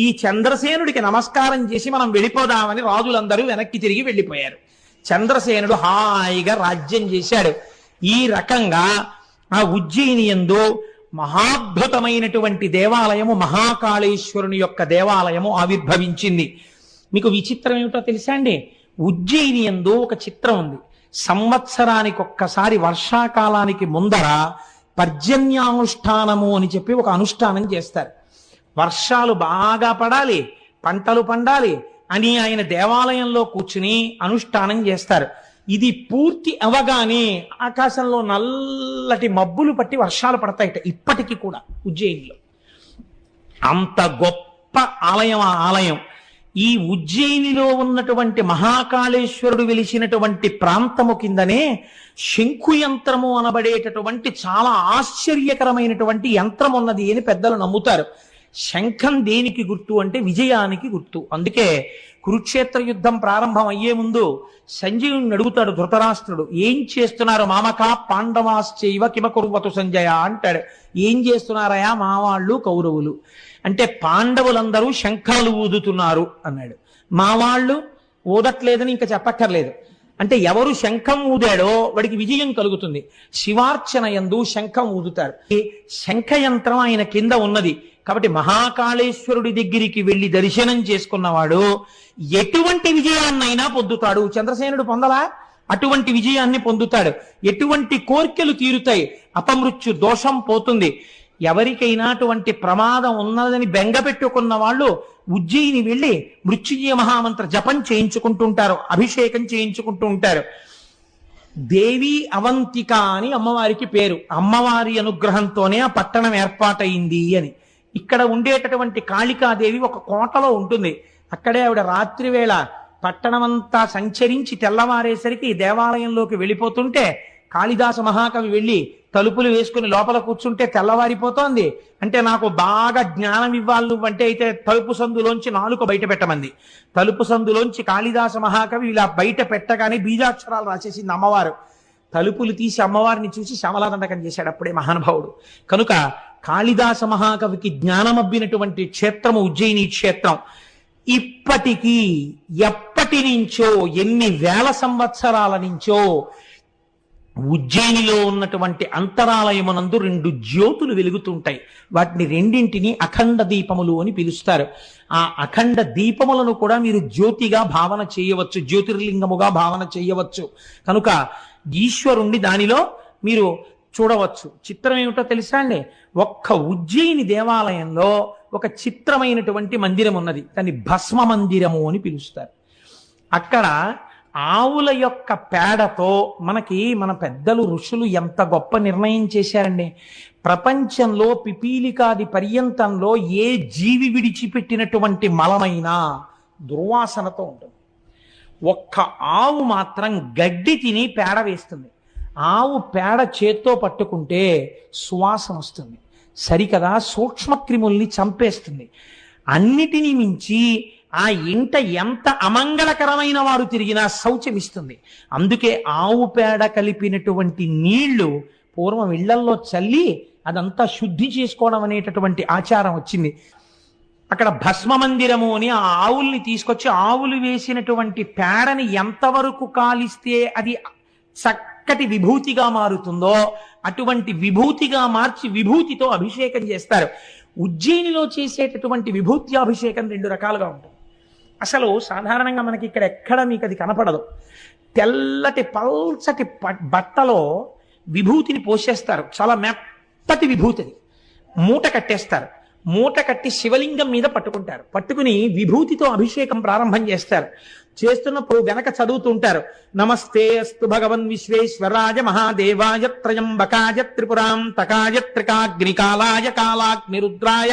ఈ చంద్రసేనుడికి నమస్కారం చేసి మనం వెళ్ళిపోదామని రాజులందరూ వెనక్కి తిరిగి వెళ్ళిపోయారు. చంద్రసేనుడు హాయిగా రాజ్యం చేశాడు. ఈ రకంగా ఆ ఉజ్జయిని యందు మహాద్భుతమైనటువంటి దేవాలయము, మహాకాళేశ్వరుని యొక్క దేవాలయము ఆవిర్భవించింది. మీకు విచిత్రం ఏమిటో తెలుసా అండి? ఉజ్జయిని యందు ఒక చిత్రం ఉంది. సంవత్సరానికి ఒక్కసారి వర్షాకాలానికి ముందర పర్జన్యానుష్ఠానము అని చెప్పి ఒక అనుష్ఠానం చేస్తారు. వర్షాలు బాగా పడాలి, పంటలు పండాలి అని ఆయన దేవాలయంలో కూర్చుని అనుష్ఠానం చేస్తారు. ఇది పూర్తి అవగానే ఆకాశంలో నల్లటి మబ్బులు పట్టి వర్షాలు పడతాయిట ఇప్పటికీ కూడా ఉజ్జయినిలో. అంత గొప్ప ఆలయం ఆ ఆలయం. ఈ ఉజ్జయినిలో ఉన్నటువంటి మహాకాళేశ్వరుడు వెలిసినటువంటి ప్రాంతము కిందనే శంఖు యంత్రము అనబడేటటువంటి చాలా ఆశ్చర్యకరమైనటువంటి యంత్రం ఉన్నది అని పెద్దలు నమ్ముతారు. శంఖం దేనికి గుర్తు అంటే విజయానికి గుర్తు. అందుకే కురుక్షేత్ర యుద్ధం ప్రారంభం అయ్యే ముందు సంజయుని అడుగుతాడు ధృతరాష్ట్రుడు, ఏం చేస్తున్నారు మామకా పాండవాశ్చైవ కిమకుర్వతు సంజయ అంటాడు. ఏం చేస్తున్నారయా మా వాళ్ళు కౌరవులు అంటే, పాండవులందరూ శంఖాలు ఊదుతున్నారు అన్నాడు. మా వాళ్ళు ఊదట్లేదని ఇంకా చెప్పక్కర్లేదు. అంటే ఎవరు శంఖం ఊదాడో వాడికి విజయం కలుగుతుంది. శివార్చన యందు శంఖం ఊదుతారు. ఈ శంఖ యంత్రం ఆయన కింద ఉన్నది కాబట్టి మహాకాళేశ్వరుడి దగ్గరికి వెళ్లి దర్శనం చేసుకున్నవాడు ఎటువంటి విజయాన్నైనా పొందుతాడు. చంద్రసేనుడు పొందలా? అటువంటి విజయాన్ని పొందుతాడు. ఎటువంటి కోర్కెలు తీరుతాయి, అపమృత్యు దోషం పోతుంది. ఎవరికైనా అటువంటి ప్రమాదం ఉన్నదని బెంగ పెట్టుకున్న వాళ్ళు ఉజ్జయిని వెళ్ళి మృత్యుంజయ మహామంత్ర జపం చేయించుకుంటుంటారు, అభిషేకం చేయించుకుంటూ ఉంటారు. దేవి అవంతిక అని అమ్మవారికి పేరు. అమ్మవారి అనుగ్రహంతోనే ఆ పట్టణం ఏర్పాటైంది అని. ఇక్కడ ఉండేటటువంటి కాళికాదేవి ఒక కోటలో ఉంటుంది. అక్కడే ఆవిడ రాత్రి వేళ పట్టణమంతా సంచరించి తెల్లవారేసరికి దేవాలయంలోకి వెళ్ళిపోతుంటే కాళిదాస మహాకవి వెళ్ళి తలుపులు వేసుకుని లోపల కూర్చుంటే తెల్లవారిపోతోంది. అంటే నాకు బాగా జ్ఞానం ఇవ్వాలి నువ్వంటే అయితే తలుపు సందులోంచి నాలుక బయట పెట్టమంది. తలుపు సందులోంచి కాళిదాస మహాకవి ఇలా బయట పెట్టగానే బీజాక్షరాలు రాసేసింది అమ్మవారు. తలుపులు తీసి అమ్మవారిని చూసి శ్యామలాదండకం చేశాడు అప్పుడే మహానుభావుడు. కనుక కాళిదాస మహాకవికి జ్ఞానమబ్బినటువంటి క్షేత్రము ఉజ్జయిని క్షేత్రం. ఇప్పటికీ ఎప్పటి నుంచో, ఎన్ని వేల సంవత్సరాల నుంచో ఉజ్జయినిలో ఉన్నటువంటి అంతరాలయమునందు 2 జ్యోతులు వెలుగుతుంటాయి. వాటిని రెండింటిని అఖండ దీపములు అని పిలుస్తారు. ఆ అఖండ దీపములను కూడా మీరు జ్యోతిగా భావన చేయవచ్చు, జ్యోతిర్లింగముగా భావన చేయవచ్చు. కనుక ఈశ్వరుణ్ణి దానిలో మీరు చూడవచ్చు. చిత్రం ఏమిటో తెలుసా అండి? ఒక్క ఉజ్జయిని దేవాలయంలో ఒక చిత్రమైనటువంటి మందిరం ఉన్నది. దాన్ని భస్మ మందిరము అని పిలుస్తారు. అక్కడ ఆవుల యొక్క పేడతో మన పెద్దలు ఋషులు ఎంత గొప్ప నిర్ణయం చేశారండి. ప్రపంచంలో పిపీలికాది పర్యంతంలో ఏ జీవి విడిచిపెట్టినటువంటి మలమైనా దుర్వాసనతో ఉంటుంది. ఒక్క ఆవు మాత్రం గడ్డి తిని పేడ వేస్తుంది. ఆవు పేడ చేత్తో పట్టుకుంటే సువాసన వస్తుంది, సరికదా సూక్ష్మక్రిముల్ని చంపేస్తుంది. అన్నిటినీ మించి ఆ ఇంట ఎంత అమంగళకరమైన వారు తిరిగినా శౌచమిస్తుంది. అందుకే ఆవు పేడ కలిపినటువంటి నీళ్లు పూర్వం ఇళ్లల్లో చల్లి అదంతా శుద్ధి చేసుకోవడం అనేటటువంటి ఆచారం వచ్చింది. అక్కడ భస్మ మందిరము అని ఆ ఆవుల్ని తీసుకొచ్చి ఆవులు వేసినటువంటి పేడని ఎంతవరకు కాలిస్తే అది చక్కటి విభూతిగా మారుతుందో అటువంటి విభూతిగా మార్చి విభూతితో అభిషేకం చేస్తారు. ఉజ్జయినిలో చేసేటటువంటి విభూతి అభిషేకం 2 రకాలుగా ఉంటుంది. అసలు సాధారణంగా మనకి ఇక్కడ ఎక్కడ మీకు అది కనపడదు. తెల్లటి పల్చటి బట్టలో విభూతిని పోసేస్తారు. చాలా మెత్తటి విభూతిని మూట కట్టేస్తారు. మూట కట్టి శివలింగం మీద పట్టుకుంటారు. పట్టుకుని విభూతితో అభిషేకం ప్రారంభం చేస్తారు. చేస్తున్నప్పుడు వెనక చదువుతుంటారు, నమస్తే అస్తు భగవన్ విశ్వేశ్వరాయ మహాదేవాయ త్రయంబకాయ త్రిపురాం తకాయ త్రికాగ్నికాలాయ కాలాగ్నిరుద్రాయ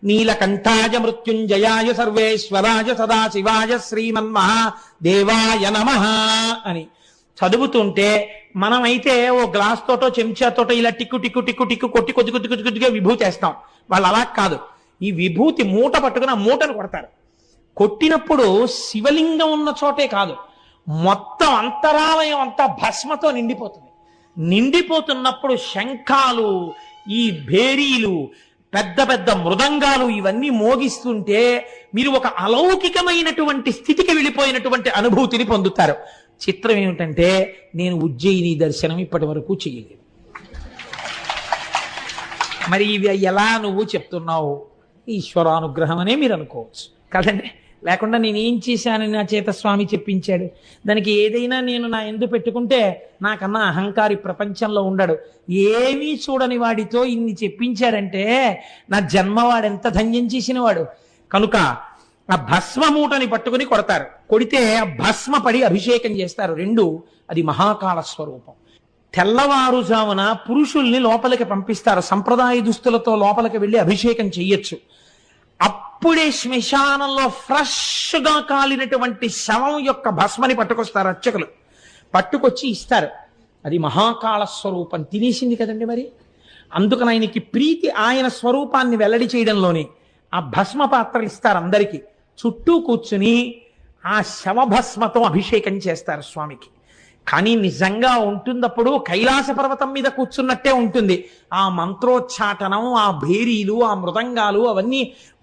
నీలకంఠాయ మృత్యుంజయాయ సర్వేశ్వరాయ సదాశివాయ శ్రీమన్మహాదేవాయ నమః అని చదువుతుంటే, మనమైతే ఓ గ్లాస్ తోటో చెంచాతోటో ఇలా టిక్కు టిక్కు టిక్కు టిక్కు కొట్టి కొద్ది కొద్ది కొద్ది కొద్దిగా విభూతి వేస్తాం. వాళ్ళు అలా కాదు, ఈ విభూతి మూట పట్టుకుని ఆ మూటను కొడతారు. కొట్టినప్పుడు శివలింగం ఉన్న చోటే కాదు, మొత్తం అంతరాలయం అంతా భస్మతో నిండిపోతుంది. నిండిపోతున్నప్పుడు శంఖాలు, ఈ భేరీలు, పెద్ద పెద్ద మృదంగాలు ఇవన్నీ మోగిస్తుంటే మీరు ఒక అలౌకికమైనటువంటి స్థితికి వెళ్ళిపోయినటువంటి అనుభూతిని పొందుతారు. చిత్రం ఏమిటంటే, నేను ఉజ్జయిని దర్శనం ఇప్పటి వరకు చేయలేదు. మరి ఇవి ఎలా నువ్వు చెప్తున్నావు? ఈశ్వరానుగ్రహం అనే మీరు అనుకోవచ్చు కదండి. లేకుండా నేనేం చేశానని నా చేత స్వామి చెప్పించాడు. దానికి ఏదైనా నేను నా ఎందు పెట్టుకుంటే నాకన్నా అహంకారి ప్రపంచంలో ఉండడు. ఏమీ చూడని వాడితో ఇన్ని చెప్పించాడంటే నా జన్మవాడెంత ధన్యం చేసిన వాడు. కనుక ఆ భస్మ మూటని పట్టుకుని కొడతారు. కొడితే ఆ భస్మ పడి అభిషేకం చేస్తారు. అది మహాకాళ స్వరూపం. తెల్లవారుజామున పురుషుల్ని లోపలికి పంపిస్తారు. సంప్రదాయ దుస్తులతో లోపలికి వెళ్ళి అభిషేకం చెయ్యొచ్చు. అప్పుడే శ్మశానంలో ఫ్రెష్గా కాలినటువంటి శవం యొక్క భస్మని పట్టుకొస్తారు అర్చకులు. పట్టుకొచ్చి ఇస్తారు. అది మహాకాళ స్వరూపం. తినేసింది కదండి మరి. అందుకని ఆయనకి ప్రీతి ఆయన స్వరూపాన్ని వెల్లడి చేయడంలోనే ఆ భస్మ పాత్రలు ఇస్తారు అందరికీ. చుట్టూ కూర్చుని ఆ శవభస్మతో అభిషేకం చేస్తారు స్వామికి. కానీ నిజంగా ఉంటున్నప్పుడు కైలాస పర్వతం మీద కూర్చున్నట్టే ఉంటుంది. ఆ మంత్రోచ్చాటనం, ఆ భేరీలు, ఆ మృదంగాలు అవన్నీ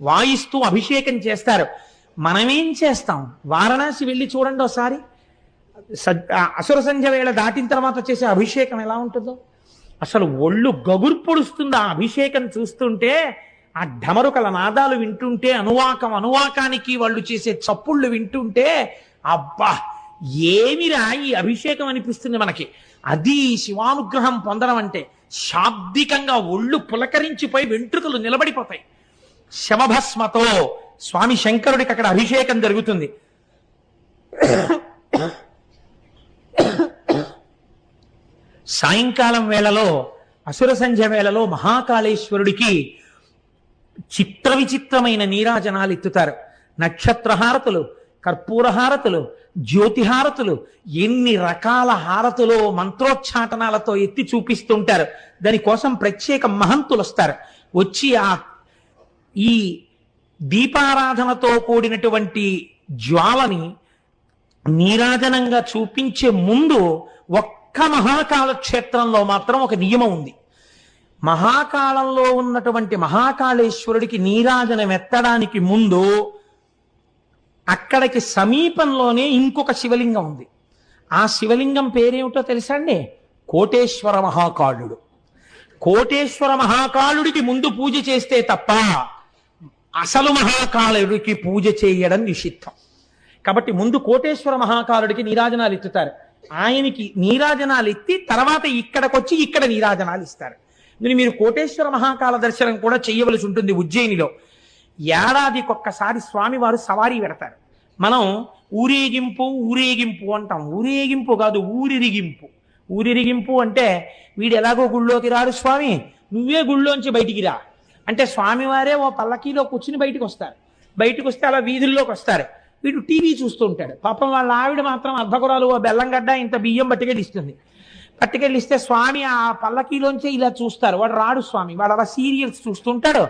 వాయిస్తూ అభిషేకం చేస్తారు. మనమేం చేస్తాం? వారణాసి వెళ్ళి చూడండి ఒకసారి. అసుర సంధ్య వేళ దాటిన తర్వాత చేసే అభిషేకం ఎలా ఉంటుందో అసలు ఒళ్ళు గగుర్పొడుస్తుంది. ఆ అభిషేకం చూస్తుంటే, ఆ ఢమరుకల నాదాలు వింటుంటే, అనువాకానికి వాళ్ళు చేసే చప్పుళ్ళు వింటుంటే, అబ్బా ఏమిరా ఈ అభిషేకం అనిపిస్తుంది మనకి. అది శివానుగ్రహం పొందడం అంటే. శాబ్దికంగా ఒళ్ళు పులకరించిపోయి వెంట్రుకలు నిలబడిపోతాయి. శవభస్మతో స్వామి శంకరుడికి అక్కడ అభిషేకం జరుగుతుంది. సాయంకాలం వేళలో, అసుర సంధ్య వేళలో మహాకాళేశ్వరుడికి చిత్ర విచిత్రమైన నీరాజనాలు ఎత్తుతారు. నక్షత్రహారతులు, కర్పూరహారతులు, జ్యోతిహారతులు, ఎన్ని రకాల హారతులు మంత్రోచ్చాటనాలతో ఎత్తి చూపిస్తుంటారు. దానికోసం ప్రత్యేక మహంతులు వస్తారు. వచ్చి ఈ దీపారాధనతో కూడినటువంటి జ్వాలని నీరాజనంగా చూపించే ముందు ఒక్క మహాకాళ క్షేత్రంలో మాత్రం ఒక నియమం ఉంది. మహాకాళంలో ఉన్నటువంటి మహాకాళేశ్వరుడికి నీరాజనం ఎత్తడానికి ముందు అక్కడికి సమీపంలోనే ఇంకొక శివలింగం ఉంది. ఆ శివలింగం పేరేమిటో తెలుసా అండి? కోటేశ్వర మహాకాళుడు. కోటేశ్వర మహాకాళుడికి ముందు పూజ చేస్తే తప్ప అసలు మహాకాళుడికి పూజ చేయడం నిషిద్ధం. కాబట్టి ముందు కోటేశ్వర మహాకాళుడికి నీరాజనాలు ఎత్తుతారు. ఆయనకి నీరాజనాలు ఎత్తి తర్వాత ఇక్కడికొచ్చి ఇక్కడ నీరాజనాలు ఇస్తారు. మీరు కోటేశ్వర మహాకాళ దర్శనం కూడా చేయవలసి ఉంటుంది ఉజ్జయినిలో. ఏడాదికొక్కసారి స్వామివారు సవారీ పెడతారు. మనం ఊరేగింపు అంటాం. ఊరేగింపు కాదు, ఊరిరిగింపు. ఊరిరిగింపు అంటే వీడు ఎలాగో గుళ్ళోకి రాడు స్వామి, నువ్వే గుళ్ళోంచి బయటికి రా అంటే స్వామివారే ఓ పల్లకీలో కూర్చుని బయటికి వస్తారు. బయటకు వస్తే అలా వీధుల్లోకి వస్తారు. వీడు టీవీ చూస్తూ ఉంటాడు. పాపం వాళ్ళ ఆవిడ మాత్రం అర్ధకురాలు ఓ బెల్లంగడ్డ ఇంత బియ్యం పట్టుకెళ్ళిస్తుంది. పట్టుకెళ్ళిస్తే స్వామి ఆ పల్లకీలోంచే ఇలా చూస్తారు. వాడు రాడు స్వామి, వాడు అలా సీరియల్స్ చూస్తుంటాడు.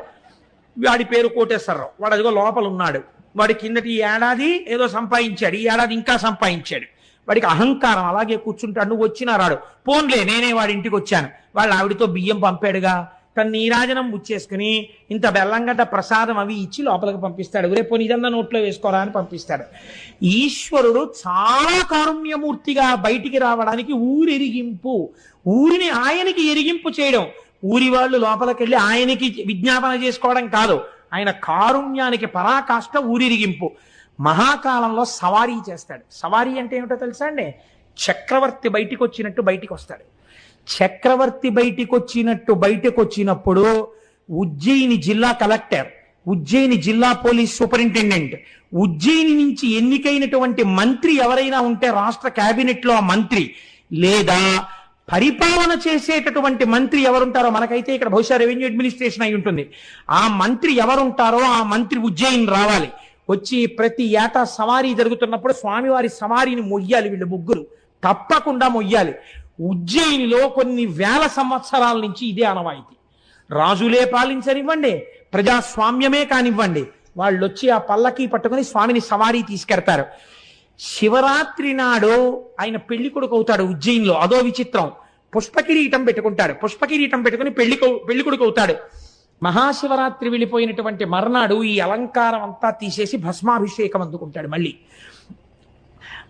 వాడి పేరు కోటేశ్వరరావు. వాడు అదిగో లోపల ఉన్నాడు. వాడి కిందటి ఈ ఏడాది ఏదో సంపాదించాడు, ఈ ఏడాది ఇంకా సంపాదించాడు. వాడికి అహంకారం, అలాగే కూర్చుంటాడు. నువ్వు వచ్చినా రాడు. పోన్లే నేనే వాడి ఇంటికి వచ్చాను, వాళ్ళ ఆవిడతో బియ్యం పంపాడుగా, తన నీరాజనం ముచ్చేసుకుని ఇంత బెల్లంగడ్డ ప్రసాదం అవి ఇచ్చి లోపలికి పంపిస్తాడు. రేపు ఇదన్నా నోట్లో వేసుకోరా అని పంపిస్తాడు. ఈశ్వరుడు చాలా కారుణ్యమూర్తిగా బయటికి రావడానికి ఊరిరిగింపు, ఊరిని ఆయనకి ఎరిగింపు చేయడం. ఊరి వాళ్ళు లోపలికి వెళ్ళి ఆయనకి విజ్ఞాపన చేసుకోవడం కాదు, ఆయన కారుణ్యానికి పరాకాష్ట ఊరిరిగింపు. మహాకాలంలో సవారీ చేస్తాడు. సవారీ అంటే ఏమిటో తెలుసా అండి? చక్రవర్తి బయటికి వచ్చినట్టు బయటికి వస్తాడు. చక్రవర్తి బయటికి వచ్చినప్పుడు ఉజ్జయిని జిల్లా కలెక్టర్, ఉజ్జయిని జిల్లా పోలీస్ సూపరింటెండెంట్, ఉజ్జయిని నుంచి ఎన్నికైనటువంటి మంత్రి ఎవరైనా ఉంటే రాష్ట్ర కేబినెట్ లో ఆ మంత్రి, లేదా పరిపాలన చేసేటటువంటి మంత్రి ఎవరుంటారో, మనకైతే ఇక్కడ బహుశా రెవెన్యూ అడ్మినిస్ట్రేషన్ అయి ఉంటుంది, ఆ మంత్రి ఎవరుంటారో ఆ మంత్రి ఉజ్జయిని రావాలి. వచ్చి ప్రతి ఏటా సవారీ జరుగుతున్నప్పుడు స్వామివారి సవారీని మొయ్యాలి. వీళ్ళు ముగ్గురు తప్పకుండా మొయ్యాలి. ఉజ్జయినిలో కొన్ని వేల సంవత్సరాల నుంచి ఇదే ఆనవాయితీ. రాజులే పాలించనివ్వండి, ప్రజాస్వామ్యమే కానివ్వండి, వాళ్ళు వచ్చి ఆ పల్లకి పట్టుకుని స్వామిని సవారీ తీసుకెడతారు. శివరాత్రి నాడు ఆయన పెళ్లి కొడుకు అవుతాడు ఉజ్జయినిలో. అదో విచిత్రం. పుష్పకిరీటం పెట్టుకుంటాడు. పుష్పకిరీటం పెట్టుకుని పెళ్లి కొడుకు అవుతాడు. మహాశివరాత్రి వెళ్ళిపోయినటువంటి మర్నాడు ఈ అలంకారం అంతా తీసేసి భస్మాభిషేకం అందుకుంటాడు మళ్ళీ.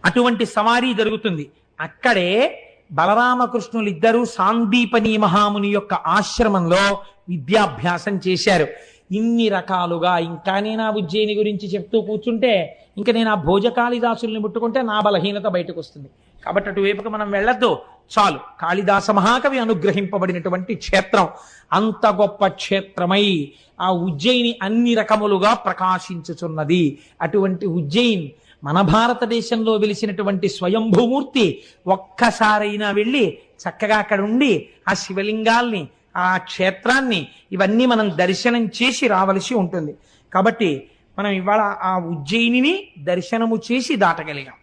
అటువంటి సవారీ జరుగుతుంది. అక్కడే బలరామకృష్ణులు ఇద్దరూ సాందీపని మహాముని యొక్క ఆశ్రమంలో విద్యాభ్యాసం చేశారు. ఇన్ని రకాలుగా ఇంకా నేను ఆ ఉజ్జయిని గురించి చెప్తూ కూర్చుంటే, ఇంకా నేను ఆ భోజకాళిదాసుల్ని ముట్టుకుంటే నా బలహీనత బయటకు వస్తుంది. కాబట్టి అటువైపుకి మనం వెళ్ళొద్దు, చాలు. కాళిదాస మహాకవి అనుగ్రహింపబడినటువంటి క్షేత్రం, అంత గొప్ప క్షేత్రమై ఆ ఉజ్జయిని అన్ని రకములుగా ప్రకాశించుచున్నది. అటువంటి ఉజ్జయిన్ మన భారతదేశంలో వెలిసినటువంటి స్వయంభూమూర్తి. ఒక్కసారైనా వెళ్ళి చక్కగా అక్కడ ఉండి ఆ శివలింగాల్ని, ఆ క్షేత్రాన్ని, ఇవన్నీ మనం దర్శనం చేసి రావలసి ఉంటుంది. కాబట్టి మనం ఇవాళ ఆ ఉజ్జయినిని దర్శనము చేసి దాటగలిగాం.